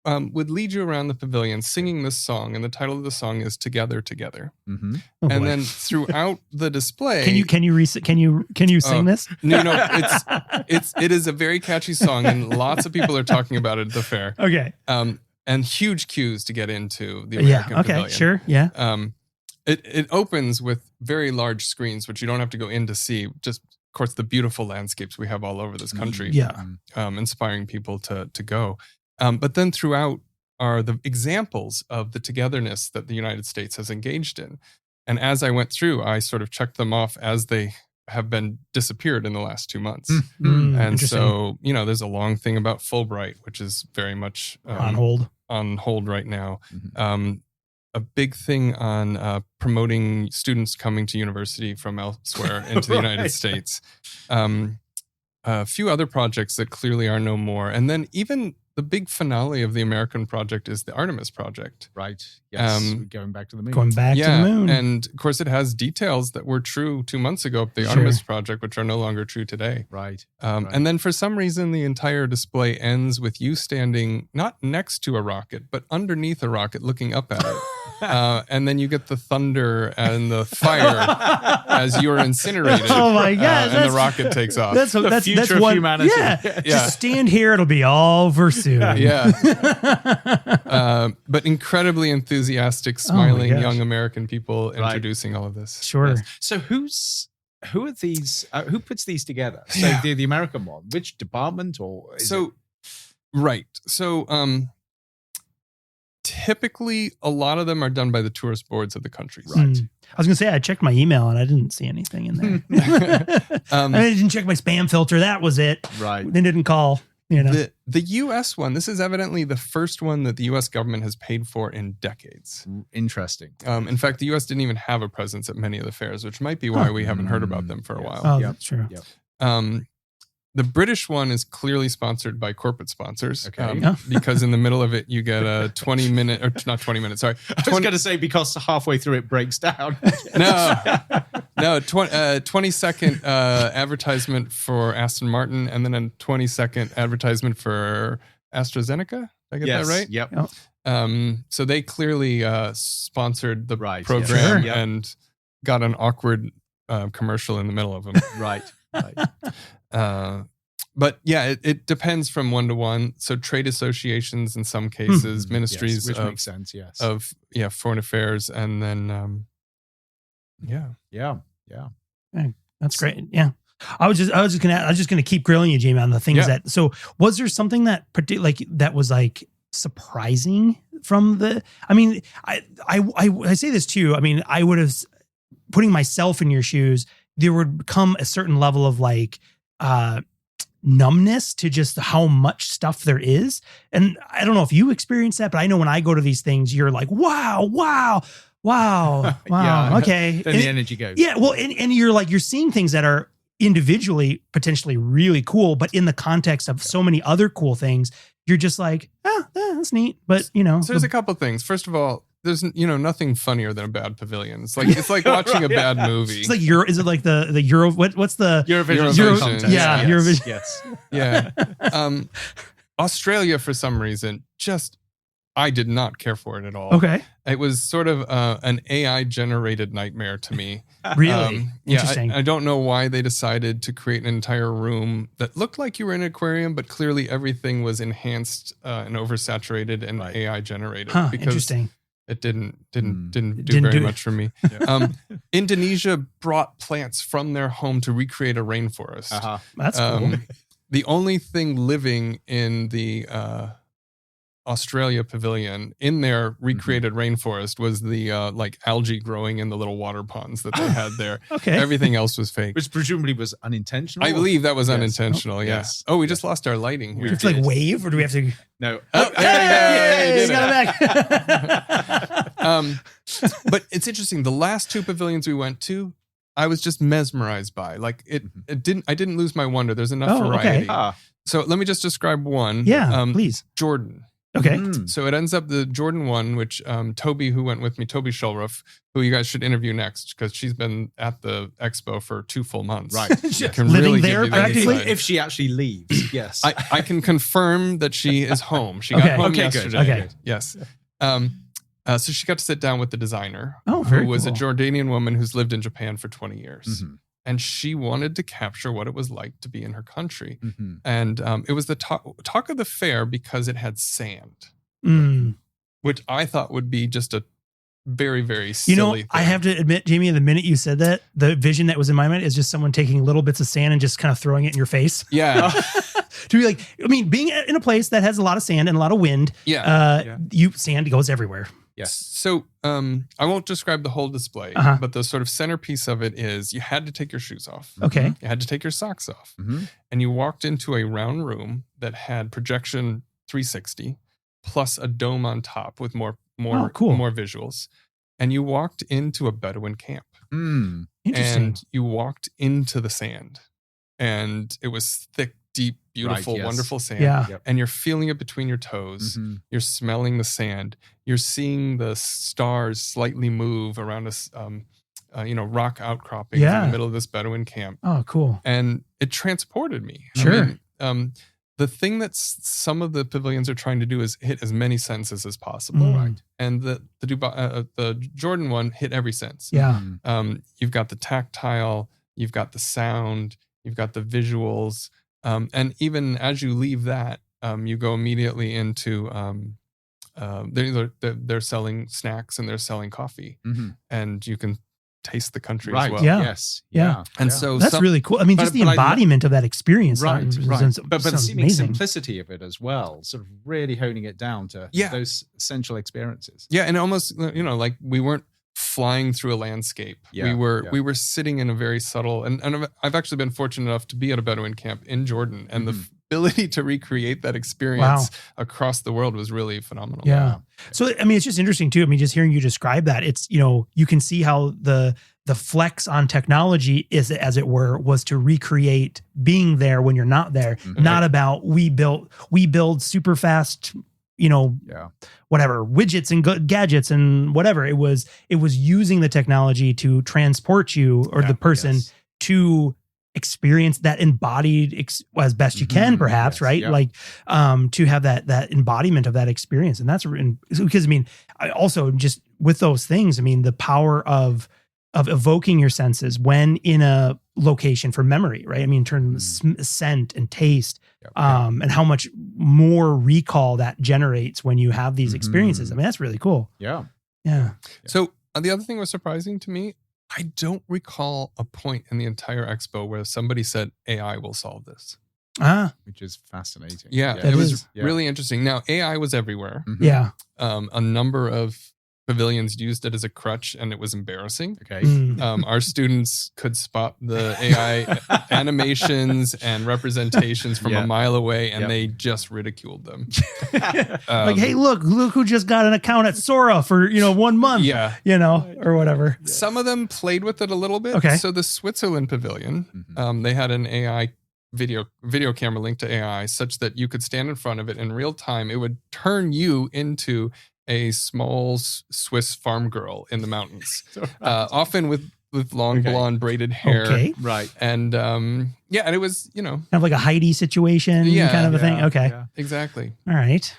would lead you around the pavilion singing this song, and the title of the song is "Together, Together." Mm-hmm. And then throughout the display, can you sing this? No, it is a very catchy song, and lots of people are talking about it at the fair. Okay. And huge queues to get into the American Pavilion. Sure, yeah. It opens with very large screens, which you don't have to go in to see. Just, of course, the beautiful landscapes we have all over this country. Inspiring people to go. But then throughout are the examples of the togetherness that the United States has engaged in. And as I went through, I sort of checked them off as they have been disappeared in the last 2 months. And so, there's a long thing about Fulbright, which is very much on hold right now. A big thing on promoting students coming to university from elsewhere into the United States. A few other projects that clearly are no more. And then even the big finale of the American project is the Artemis project. Right. Yes. Going back to the moon. Going back to the moon. And of course, it has details that were true 2 months ago at the Artemis project, which are no longer true today. Right. And then for some reason, the entire display ends with you standing not next to a rocket, but underneath a rocket looking up at it. And then you get the thunder and the fire as you're incinerated. Oh my God. And the rocket takes off. That's the future of humanity. Yeah. Just stand here. It'll be all over soon. Yeah. But incredibly enthusiastic, smiling young American people introducing all of this. Sure. Yes. So who are these? Who puts these together? So the American one, which department or is it? Right. So typically a lot of them are done by the tourist boards of the countries. Right. I was going to say, I checked my email and I didn't see anything in there. I didn't check my spam filter. That was it. Right. They didn't call. The U.S. one, this is evidently the first one that the U.S. government has paid for in decades. Interesting. In fact, the U.S. didn't even have a presence at many of the fairs, which might be why we haven't heard about them for a while. Oh, that's true. Yep. The British one is clearly sponsored by corporate sponsors. Okay. Because in the middle of it, you get a 20-minute, or not 20 minutes, sorry. I was going to say because halfway through it breaks down. No, 20-second advertisement for Aston Martin and then a 20-second advertisement for AstraZeneca. Did I get that right? Yep. So they clearly sponsored the program and got an awkward commercial in the middle of them. Right. But yeah, it depends from one to one. So trade associations in some cases, ministries which makes sense. Yes. Of foreign affairs, and then yeah. Okay, that's great. Yeah. I was just gonna keep grilling you, Jamey, on the things that. So was there something that that was like surprising from the? I mean, I say this too. I mean, I would have, putting myself in your shoes, there would come a certain level of like numbness to just how much stuff there is. And I don't know if you experience that, but I know when I go to these things, you're like, wow. Yeah. Okay. Then the energy goes. Yeah. Well, and you're seeing things that are individually potentially really cool, but in the context of so many other cool things, you're just like, that's neat. But so there's a couple of things. First of all, there's nothing funnier than a bad pavilion. It's like watching a bad movie. It's like is it like the Euro? What's the Eurovision contest? Yeah, Eurovision. Yes. Yeah. Australia, for some reason, I did not care for it at all. Okay. It was sort of an AI generated nightmare to me. Really? Interesting. I don't know why they decided to create an entire room that looked like you were in an aquarium, but clearly everything was enhanced and oversaturated and AI generated. Because interesting. It didn't do very much for me. Yeah. Indonesia brought plants from their home to recreate a rainforest. Uh-huh. That's cool. The only thing living in the Australia pavilion in their recreated rainforest was the like algae growing in the little water ponds that they had there. Okay. Everything else was fake. Which presumably was unintentional. I believe that was unintentional. Oh, yes. Oh, we just lost our lighting here. Do we have to like wave, or do we have to? No. Hey, got it back. But it's interesting. The last two pavilions we went to, I was just mesmerized by. Like it didn't. I didn't lose my wonder. There's enough variety. Okay. So let me just describe one. Yeah, please. Jordan. Okay. So it ends up the Jordan one, which Toby, who went with me, Toby Shulruff, who you guys should interview next because she's been at the expo for 2 full months. Right. Can Living really there give you the practically? insight. If she actually leaves, yes. I can confirm that she is home. She got home yesterday. Good. Okay. Yes. So she got to sit down with the designer, very who was cool. a Jordanian woman who's lived in Japan for 20 years. Mm-hmm. And she wanted to capture what it was like to be in her country. Mm-hmm. And it was the talk of the fair because it had sand. Which I thought would be just a very, very silly thing. I have to admit, Jamey, the minute you said that, the vision that was in my mind is just someone taking little bits of sand and just kind of throwing it in your face. Yeah. To be like, I mean, being in a place that has a lot of sand and a lot of wind, sand goes everywhere. Yes. So I won't describe the whole display, but the sort of centerpiece of it is you had to take your shoes off. Okay. You had to take your socks off. And you walked into a round room that had projection 360 plus a dome on top with more visuals. And you walked into a Bedouin-camp. Interesting. And you walked into the sand. And it was thick, deep, beautiful, wonderful sand. Yeah. Yep. And you're feeling it between your toes. You're smelling the sand. You're seeing the stars slightly move around a rock outcropping in the middle of this Bedouin camp. Oh, cool. And it transported me. Sure. I mean, the thing that some of the pavilions are trying to do is hit as many senses as possible. Right. And the Jordan one hit every sense. Yeah. You've got the tactile, you've got the sound, you've got the visuals. And even as you leave that, you go immediately into they're selling snacks and they're selling coffee. And you can taste the country as well. Yeah. Yes. Yeah. And so that's really cool. I mean, just the embodiment of that experience. Right. But the seeming amazing. simplicity of it as well, sort of really honing it down to those essential experiences. Yeah. And almost, like we weren't flying through a landscape. We were sitting in a very subtle, and I've actually been fortunate enough to be at a Bedouin camp in Jordan, and the ability to recreate that experience across the world was really phenomenal. Yeah. So, I mean, it's just interesting too. I mean, just hearing you describe that, it's, you can see how the flex on technology is, as it were, was to recreate being there when you're not there, not about we build super fast, whatever widgets and gadgets and whatever. It was using the technology to transport you or the person to experience that embodied as best you can, perhaps, right? Yeah. Like, to have that embodiment of that experience. And that's because, I mean, I also just with those things, I mean, the power of of evoking your senses when in a location for memory, right? I mean, in terms of scent and taste, and how much more recall that generates when you have these experiences. I mean, that's really cool. Yeah. So the other thing was surprising to me. I don't recall a point in the entire expo where somebody said AI will solve this. Which is fascinating. Yeah, it was really interesting. Now, AI was everywhere. Yeah. A number of pavilions used it as a crutch, and it was embarrassing. Okay. Our students could spot the AI animations and representations from a mile away, and they just ridiculed them. Like, hey, look who just got an account at Sora for 1 month. Yeah, or whatever. Some of them played with it a little bit. Okay. So the Switzerland pavilion, they had an AI video camera linked to AI, such that you could stand in front of it in real time. It would turn you into a small Swiss farm girl in the mountains, often with long blonde braided hair. Okay. Right. And and it was, kind of like a Heidi situation kind of a thing. Okay. Yeah. Exactly. All right.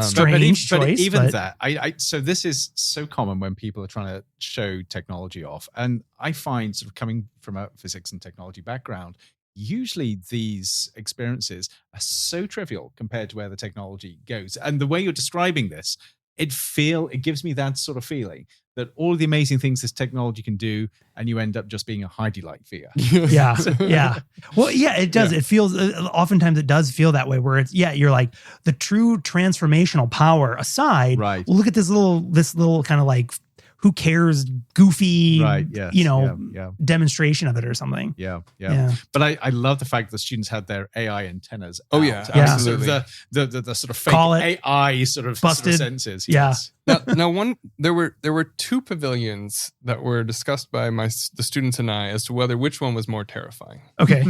Strange choice. But even that, so this is so common when people are trying to show technology off. And I find, sort of coming from a physics and technology background, usually these experiences are so trivial compared to where the technology goes. And the way you're describing this, it gives me that sort of feeling that all of the amazing things this technology can do, and you end up just being a Heidi-like fear. Yeah. Well, yeah, it does. It feels, oftentimes it does feel that way, where it's, you're like, the true transformational power aside, right? Well, look at this little kind of like, who cares, goofy, demonstration of it or something. Yeah. But I love the fact that students had their AI antennas. Absolutely. The sort of fake AI sort of senses. Yes. Now, there were two pavilions that were discussed by the students and I as to which one was more terrifying. Okay.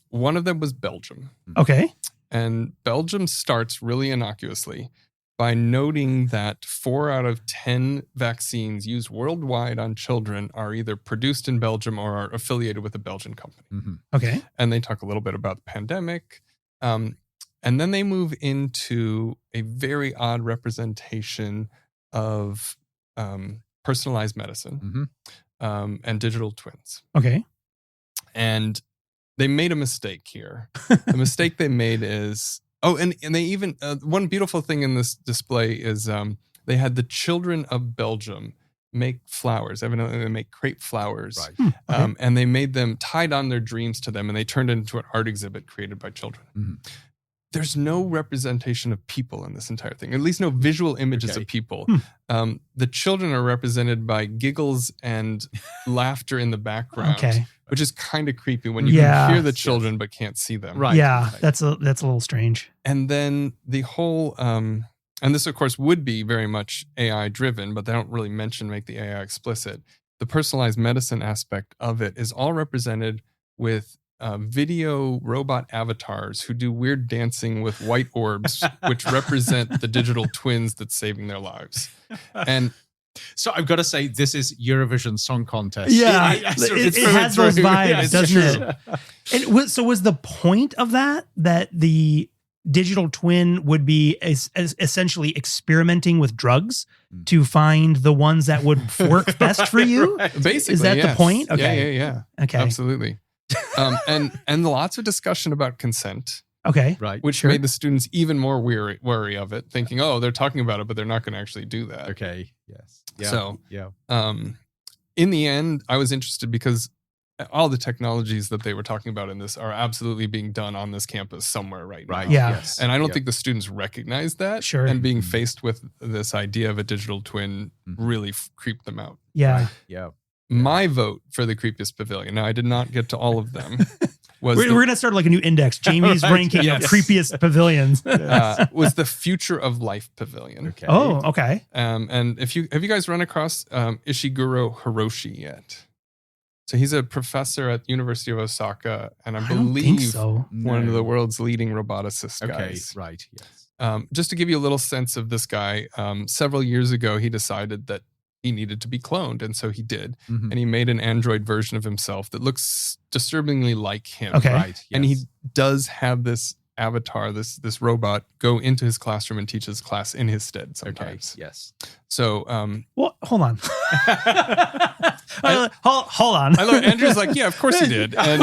One of them was Belgium. Okay. And Belgium starts really innocuously by noting that 4 out of 10 vaccines used worldwide on children are either produced in Belgium or are affiliated with a Belgian company. Okay. And they talk a little bit about the pandemic. And then they move into a very odd representation of personalized medicine and digital twins. Okay. And they made a mistake here. The mistake they made is... Oh, and they even, one beautiful thing in this display is they had the children of Belgium make flowers. Evidently, they make crepe flowers. Right. And they made them, tied on their dreams to them, and they turned it into an art exhibit created by children. There's no representation of people in this entire thing, at least no visual images of people. The children are represented by giggles and laughter in the background, which is kind of creepy when you can hear the children but can't see them. Right. Yeah, that's a little strange. And then the whole, and this of course would be very much AI driven, but they don't really make the AI explicit. The personalized medicine aspect of it is all represented with video robot avatars who do weird dancing with white orbs, which represent the digital twins that's saving their lives. And so I've got to say, this is Eurovision Song Contest. Yeah, it has those vibes, doesn't it? And so was the point of that the digital twin would be essentially experimenting with drugs to find the ones that would work best for you? Basically, is that the point? Okay. Yeah. Okay. Absolutely. And lots of discussion about consent. Okay. Right. Which made the students even more wary of it, thinking, they're talking about it, but they're not going to actually do that. Okay. Yes. Yeah. So, in the end, I was interested because all the technologies that they were talking about in this are absolutely being done on this campus somewhere right now. Yeah. Yes. And I don't think the students recognize that. Sure. And being faced with this idea of a digital twin really creeped them out. Yeah. Right. Yeah. My vote for the creepiest pavilion, now I did not get to all of them, we're going to start like a new index, Jamey's ranking of creepiest pavilions. Was the Future of Life Pavilion. Okay. Oh, okay. And have you guys run across Ishiguro Hiroshi yet? So he's a professor at the University of Osaka, and I believe one of the world's leading roboticist guys. Okay, right, yes. Just to give you a little sense of this guy, several years ago, he decided that he needed to be cloned, and so he did. And he made an android version of himself that looks disturbingly like him. Okay. Right, yes. And he does have this avatar, this robot, go into his classroom and teach his class in his stead sometimes. Okay. Yes. So, well, hold on. Hold on. I look, Andrew's like, yeah, of course he did. And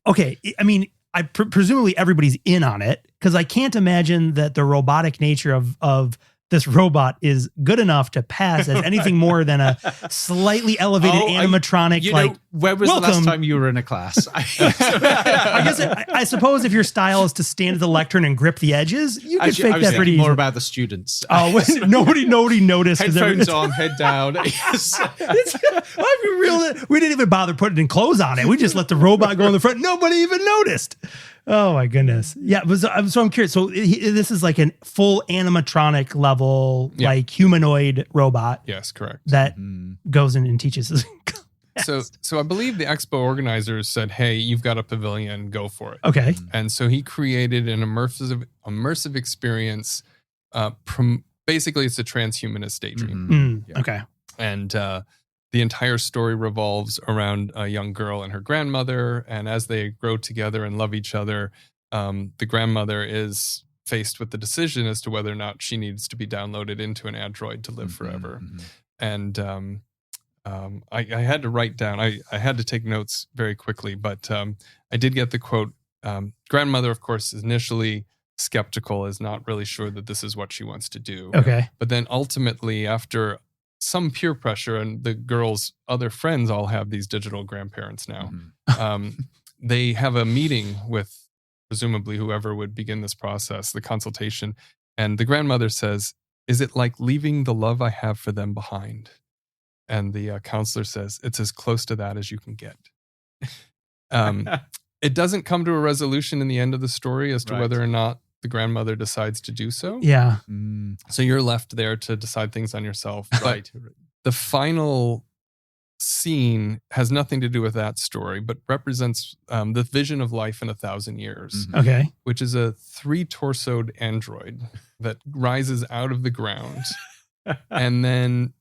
okay. I mean, presumably everybody's in on it, because I can't imagine that the robotic nature of this robot is good enough to pass as anything more than a slightly elevated animatronic. Where was the last time you were in a class? I suppose if your style is to stand at the lectern and grip the edges, you could fake that pretty easy. More about the students. Oh, nobody noticed. Headphones on, head down. We didn't even bother putting clothes on it. We just let the robot go in the front. Nobody even noticed. Oh my goodness. Yeah. So I'm curious. So this is like a full animatronic level, like humanoid robot. Yes, correct. That goes in and teaches us. So I believe the expo organizers said, hey, you've got a pavilion, go for it. Okay. And so he created an immersive experience. Basically, it's a transhumanist daydream. Okay. And the entire story revolves around a young girl and her grandmother. And as they grow together and love each other, the grandmother is faced with the decision as to whether or not she needs to be downloaded into an android to live forever. And I had to write down, I had to take notes very quickly, but I did get the quote. Grandmother, of course, is initially skeptical, is not really sure that this is what she wants to do. Okay. But then ultimately, after some peer pressure, and the girl's other friends all have these digital grandparents now, they have a meeting with presumably whoever would begin this process, the consultation. And the grandmother says, is it like leaving the love I have for them behind? And the counselor says, it's as close to that as you can get. It doesn't come to a resolution in the end of the story as to whether or not the grandmother decides to do so. Yeah. So you're left there to decide things on yourself. But the final scene has nothing to do with that story, but represents the vision of life in 1,000 years. Okay. Which is a 3-torsoed android that rises out of the ground and then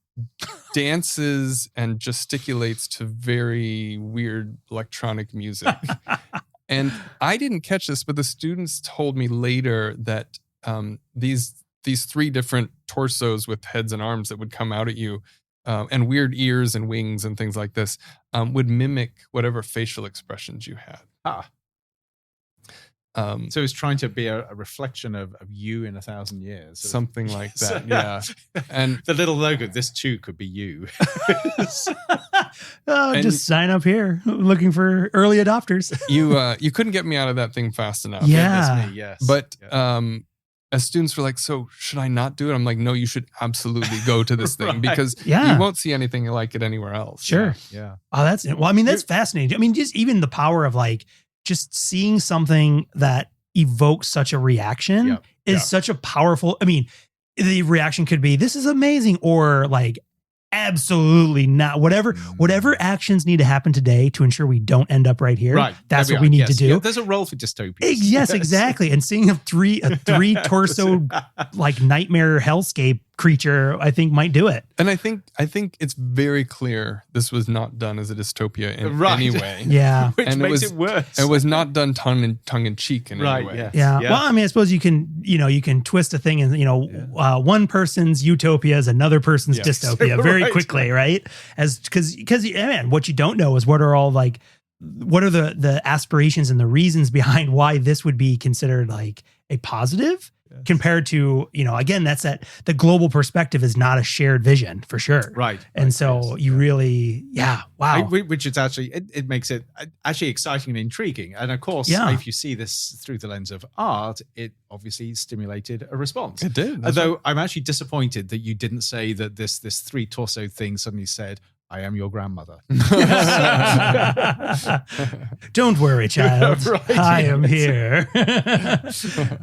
dances and gesticulates to very weird electronic music. And I didn't catch this, but the students told me later that these 3 different torsos with heads and arms that would come out at you, and weird ears and wings and things like this, would mimic whatever facial expressions you had. So it's trying to be a reflection of you in 1,000 years. Something like that, yeah. And the little logo, this too could be you. Just sign up here. Looking for early adopters. You couldn't get me out of that thing fast enough. Yeah. Yes. But as students were like, so should I not do it? I'm like, no, you should absolutely go to this thing because you won't see anything like it anywhere else. Sure. Yeah. Oh, that's fascinating. I mean, just even the power of like, just seeing something that evokes such a reaction is such a powerful, I mean, the reaction could be, this is amazing, or like, absolutely not. Whatever actions need to happen today to ensure we don't end up right here. Right. That's what we need to do. Yeah, there's a role for dystopias. Yes, exactly. And seeing a three torso like nightmare hellscape creature, I think might do it. And I think it's very clear this was not done as a dystopia in any way. Yeah. Which makes it worse. It was not done tongue in cheek in any way. Yeah. Well, I mean, I suppose you can twist a thing and, one person's utopia is another person's dystopia very quickly, right? Because man, what you don't know is what are the aspirations and the reasons behind why this would be considered like a positive compared to, again, that's the global perspective is not a shared vision for sure. Right. And so you really, wow. Which is actually, it makes it actually exciting and intriguing. And of course, if you see this through the lens of art, it obviously stimulated a response. It did. Although I'm actually disappointed that you didn't say that this 3-torso thing suddenly said, I am your grandmother. Don't worry, child. I am here.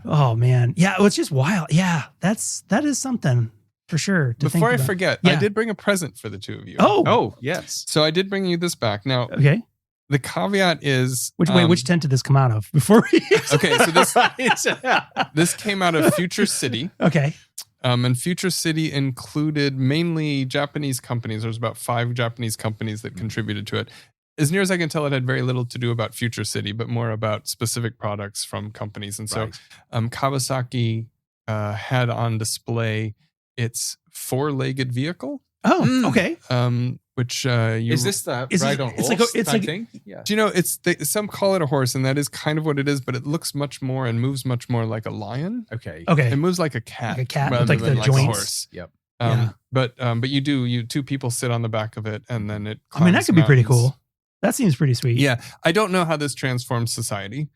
Oh man. Yeah, it's just wild. Yeah, that is something for sure. Before I forget, I did bring a present for the two of you. Oh, yes. So I did bring you this back. Now, okay. The caveat is which tent did this come out of before we Okay, so this came out of Future City. Okay. And Future City included mainly Japanese companies. There's about 5 Japanese companies that contributed to it. as near as I can tell, it had very little to do about Future City, but more about specific products from companies. And so Kawasaki had on display its 4-legged vehicle. Oh, okay. Which is this the ride on horse thing? Yeah. Do you know, some call it a horse, and that is kind of what it is, but it looks much more and moves much more like a lion. Okay. It moves like a cat. Like a cat with like the joints. A horse. Yep. But two people sit on the back of it, and then it that could be pretty cool. That seems pretty sweet. Yeah. I don't know how this transforms society.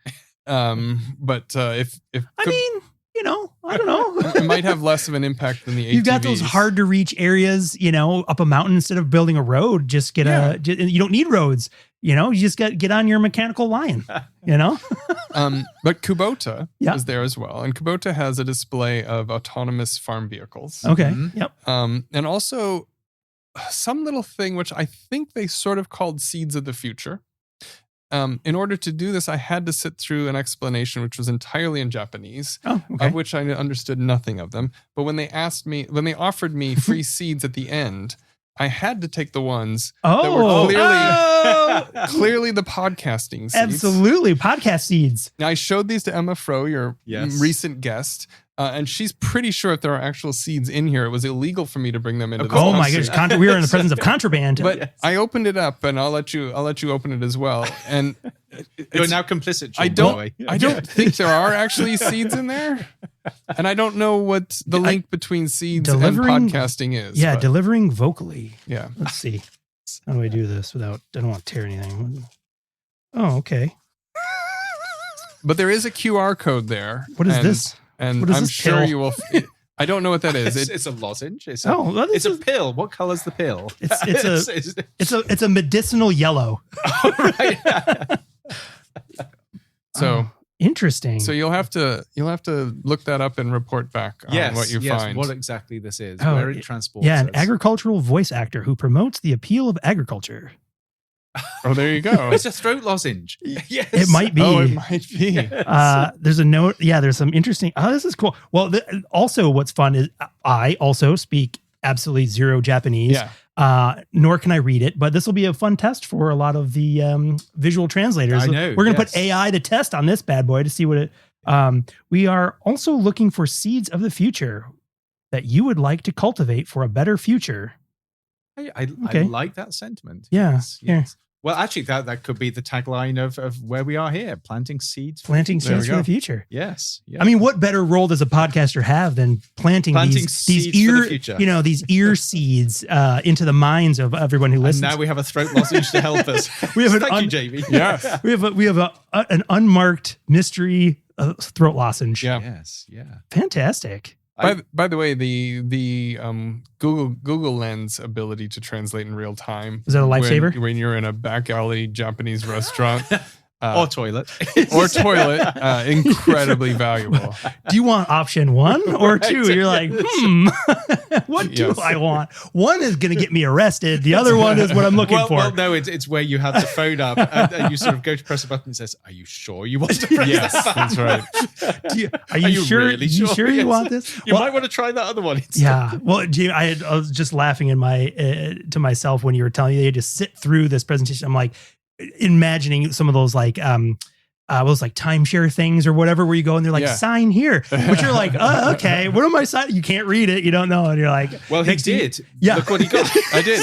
But I don't know. It might have less of an impact than the ATVs. You've got those hard to reach areas, up a mountain. Instead of building a road, just you don't need roads. You just get on your mechanical lion, But Kubota is there as well. And Kubota has a display of autonomous farm vehicles. Okay. Mm-hmm. Yep. And also some little thing, which I think they sort of called Seeds of the Future. In order to do this, I had to sit through an explanation, which was entirely in Japanese, of which I understood nothing of them. But when they offered me free seeds at the end, I had to take the ones that were clearly the podcasting seeds. Absolutely. Podcast seeds. Now, I showed these to Emma Fro, your recent guest, and she's pretty sure if there are actual seeds in here, it was illegal for me to bring them into this. Oh my gosh, we were in the presence of contraband. But I opened it up, and I'll let you open it as well. And you're now complicit, John, I don't think there are actually seeds in there. And I don't know what the link between seeds and podcasting is. Yeah, delivering vocally. Yeah. Let's see. How do I do this without, I don't want to tear anything. Oh, okay. But there is a QR code there. What is this? And I'm sure you will. I don't know what that is. It's a lozenge. It's a pill. What color's the pill? It's a medicinal yellow. Oh, right. So interesting. So you'll have to look that up and report back on what you find. What exactly this is. Where it transports. Yeah, an agricultural voice actor who promotes the appeal of agriculture. Oh, there you go. It's a throat lozenge. Yes. It might be. Oh, it might be. Yes. There's a note. Yeah, there's some interesting. Oh, this is cool. Well, also what's fun is I also speak absolutely zero Japanese. Yeah. Nor can I read it, but this will be a fun test for a lot of the visual translators. I know. We're going to put AI to test on this bad boy to see what it. We are also looking for seeds of the future that you would like to cultivate for a better future. I like that sentiment. Yeah. Yes. Well, actually, that could be the tagline of where we are here: planting seeds. Planting seeds for the future. Yes. Yeah. I mean, what better role does a podcaster have than planting these ear, for the future. These ear seeds into the minds of everyone who listens? And now we have a throat lozenge to help us. We have Thank you, Jamie. Yeah. we have an unmarked mystery throat lozenge. Yeah. Yes. Yeah. Fantastic. By the way, the Google Lens ability to translate in real time, is that a lifesaver? When you're in a back alley Japanese restaurant or toilet, incredibly valuable. Do you want option 1 or 2? You're like, what do I want? One is going to get me arrested. The other one is what I'm looking for. Well, no, it's where you have the phone up and you sort of go to press a button and it says, "Are you sure you want to press that?" That's right. Are you sure? Really sure you want this? You might want to try that other one instead. Yeah. Well, Jamie, I was just laughing to myself when you were telling me they had to sit through this presentation. I'm like, imagining some of those timeshare things or whatever where you go and they're like, sign here, but you're like, oh, okay, what am I signing? You can't read it, you don't know, and you're like, well, he did. Yeah, look what he got. I did.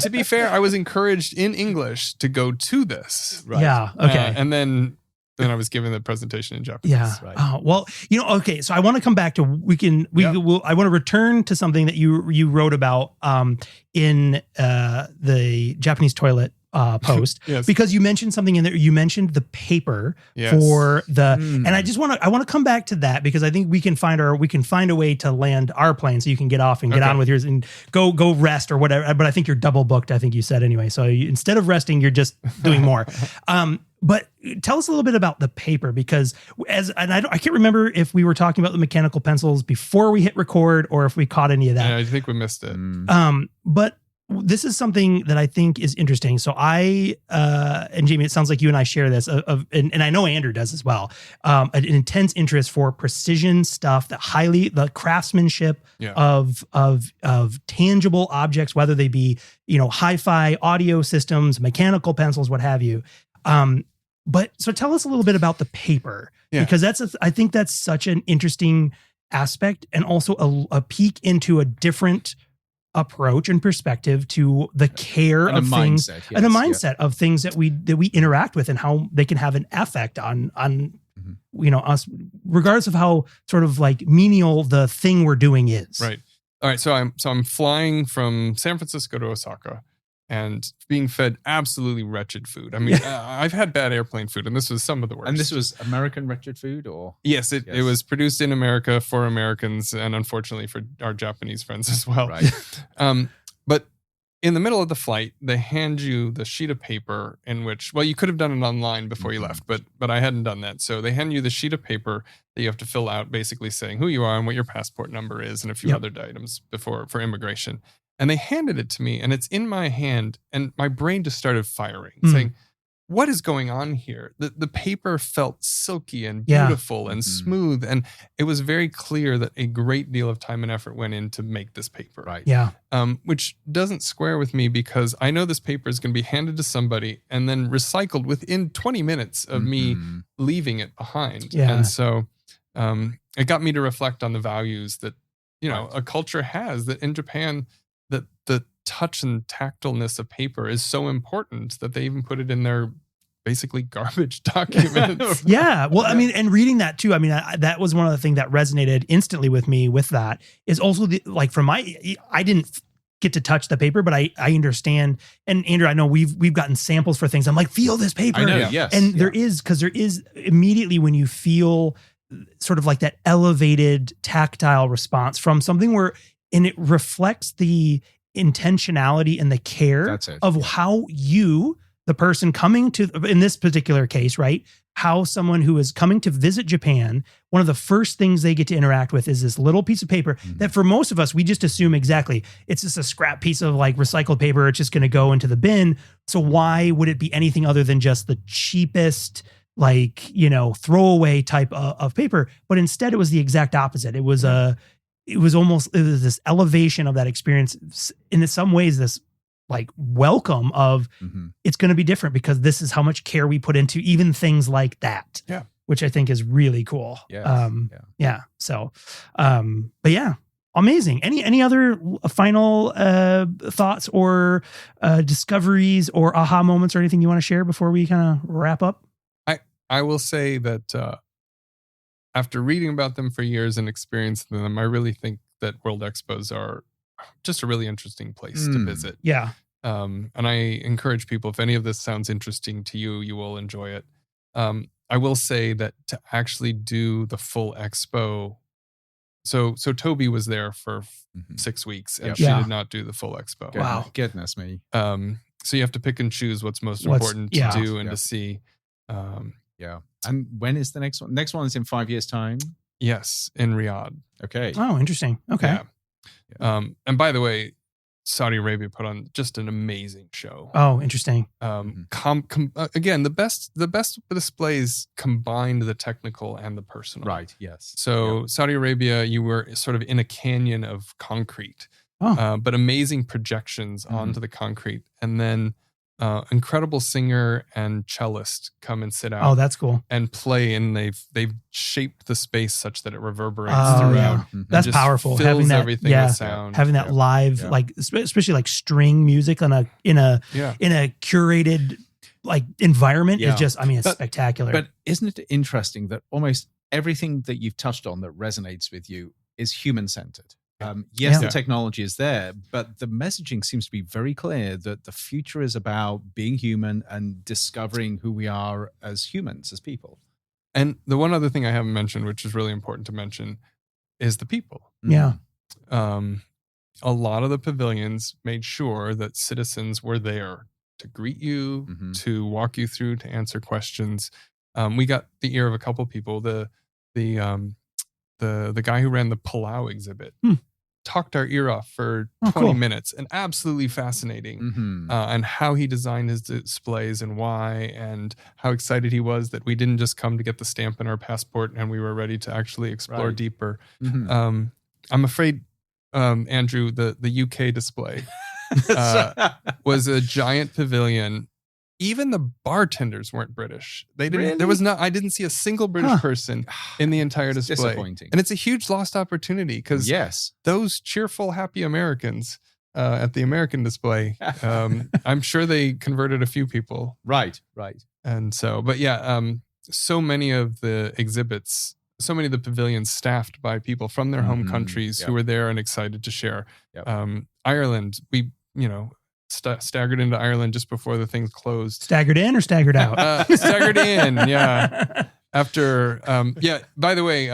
To be fair, I was encouraged in English to go to this. Right. Yeah. Okay. And then I was given the presentation in Japanese. Yeah. Right. Well, okay. So I want to come back to I want to return to something that you wrote about in the Japanese toilet post. Yes. Because you mentioned something in there. You mentioned the paper for the, and I want to come back to that because I think we can find a way to land our plane so you can get off and get on with yours and go rest or whatever. But I think you're double booked. I think you said anyway. So instead of resting, you're just doing more. But tell us a little bit about the paper because I can't remember if we were talking about the mechanical pencils before we hit record or if we caught any of that. Yeah, I think we missed it. But this is something that I think is interesting. So I, and Jamey, it sounds like you and I share this and I know Andrew does as well. An intense interest for precision stuff, the craftsmanship of tangible objects, whether they be, hi-fi audio systems, mechanical pencils, what have you. But so tell us a little bit about the paper, because I think that's such an interesting aspect, and also a peek into a different approach and perspective to the care of things and a mindset of things that we interact with, and how they can have an effect on us, regardless of how sort of like menial the thing we're doing is. Right. All right. So I'm flying from San Francisco to Osaka, and being fed absolutely wretched food. I mean, I've had bad airplane food, and this was some of the worst. And this was American wretched food, or? Yes, it was produced in America for Americans, and unfortunately for our Japanese friends as well. Right. But in the middle of the flight, they hand you the sheet of paper in which, well, you could have done it online before you left, but I hadn't done that. So they hand you the sheet of paper that you have to fill out, basically saying who you are and what your passport number is, and a few other items for immigration. And they handed it to me, and it's in my hand, and my brain just started firing, saying, what is going on here? The paper felt silky and beautiful and smooth, and it was very clear that a great deal of time and effort went in to make this paper. Right. Yeah. Which doesn't square with me, because I know this paper is going to be handed to somebody and then recycled within 20 minutes of me leaving it behind. Yeah. And so it got me to reflect on the values that, a culture has, that in Japan, that the touch and tactileness of paper is so important that they even put it in their basically garbage documents. Yeah. Well, I mean, and reading that too, I mean, that was one of the things that resonated instantly with me with that, is also I didn't get to touch the paper, but I understand. And Andrew, I know we've gotten samples for things. I'm like, feel this paper. I know, yes. And there is immediately when you feel sort of like that elevated tactile response from something and it reflects the intentionality and the care of how you, the person coming to, in this particular case, right? How someone who is coming to visit Japan, one of the first things they get to interact with is this little piece of paper that for most of us, we just assume it's just a scrap piece of like recycled paper. It's just going to go into the bin. So why would it be anything other than just the cheapest, throwaway type of paper? But instead it was the exact opposite. It was this elevation of that experience. In some ways, this like welcome of it's going to be different, because this is how much care we put into even things like that. Yeah. Which I think is really cool. Yes. So, but yeah, amazing. Any other final thoughts or discoveries or aha moments or anything you want to share before we kind of wrap up? I will say that, after reading about them for years and experiencing them, I really think that World Expos are just a really interesting place to visit. Yeah. And I encourage people, if any of this sounds interesting to you, you will enjoy it. I will say that to actually do the full expo, so Toby was there for 6 weeks, and she did not do the full expo. Wow. Goodness me. So you have to pick and choose what's most important to do and to see. Yeah. And when is the next one? Next one is in 5 years' time? Yes, in Riyadh. Okay. Oh, interesting. Okay. Yeah. And by the way, Saudi Arabia put on just an amazing show. Oh, interesting. Again, the best displays combined the technical and the personal. Right. Yes. So Saudi Arabia, you were sort of in a canyon of concrete, but amazing projections onto the concrete, and then incredible singer and cellist come and sit out. Oh, that's cool. And play, and they've shaped the space such that it reverberates throughout. Yeah. That's powerful. Having that everything with sound. Having that live, like especially like string music in a curated like environment is just, I mean, it's spectacular. But isn't it interesting that almost everything that you've touched on that resonates with you is human centered? The technology is there, but the messaging seems to be very clear that the future is about being human and discovering who we are as humans, as people. And the one other thing I haven't mentioned, which is really important to mention, is the people. Yeah. A lot of the pavilions made sure that citizens were there to greet you, to walk you through, to answer questions. We got the ear of a couple people. The guy who ran the Palau exhibit talked our ear off for 20 minutes, and absolutely fascinating. And how he designed his displays and why, and how excited he was that we didn't just come to get the stamp in our passport and we were ready to actually explore deeper. I'm afraid, Andrew, the UK display was a giant pavilion. Even the bartenders weren't British. They didn't. Really? There was I didn't see a single British person in the entire display. Disappointing. And it's a huge lost opportunity because those cheerful, happy Americans at the American display, I'm sure they converted a few people. Right. And so, but so many of the exhibits, so many of the pavilions staffed by people from their home countries who were there and excited to share. Ireland, we, staggered into Ireland just before the things closed. Staggered in or staggered out? Staggered in, yeah. After, by the way,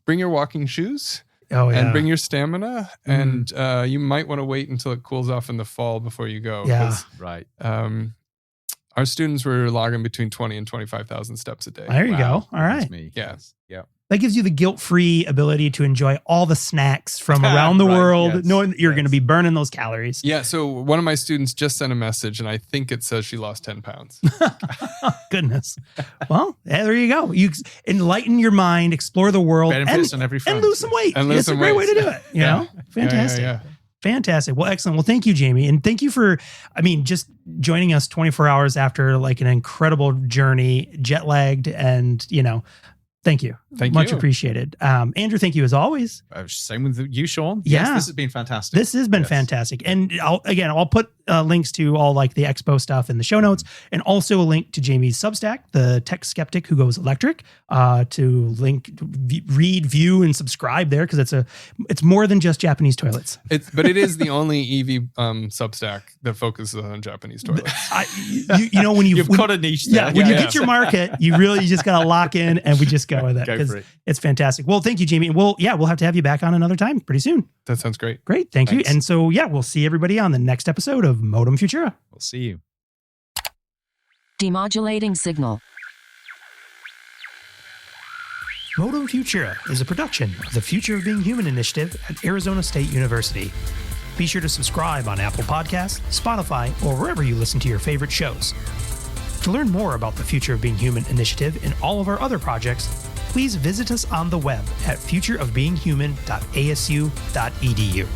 bring your walking shoes. And bring your stamina. And you might want to wait until it cools off in the fall before you go. Yeah. Right. Our students were logging between 20 and 25,000 steps a day. There you go. All right. That's me. Yes. Yeah. That gives you the guilt-free ability to enjoy all the snacks from around the world, knowing that you're going to be burning those calories. Yeah. So one of my students just sent a message, and I think it says she lost 10 pounds. Goodness. Well, there you go. You enlighten your mind, explore the world, benefits on every front, and lose some weight. It's a great way to do it. You know, fantastic. Yeah. Fantastic. Well, excellent. Well, thank you, Jamey. And thank you for, just joining us 24 hours after like an incredible journey, jet lagged, and, thank you. Much appreciated. Andrew, thank you as always. Same with you, Sean. Yeah. Yes, this has been fantastic. This has been fantastic. And I'll put links to all like the expo stuff in the show notes, and also a link to Jamey's Substack, The Tech Skeptic Who Goes Electric, to read, view, and subscribe there, because it's more than just Japanese toilets. But it is the only EV Substack that focuses on Japanese toilets. When you've got a niche there. Yeah, when you get your market, you just got to lock in, and we just go with it. Go for it. It's fantastic. Well, thank you, Jamey. We'll have to have you back on another time pretty soon. That sounds great. Great. Thanks. You. And so, we'll see everybody on the next episode of Modem Futura. We'll see you. Demodulating signal. Modem Futura is a production of the Future of Being Human initiative at Arizona State University. Be sure to subscribe on Apple Podcasts, Spotify, or wherever you listen to your favorite shows. To learn more about the Future of Being Human initiative and all of our other projects, please visit us on the web at futureofbeinghuman.asu.edu.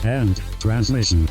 End transmission.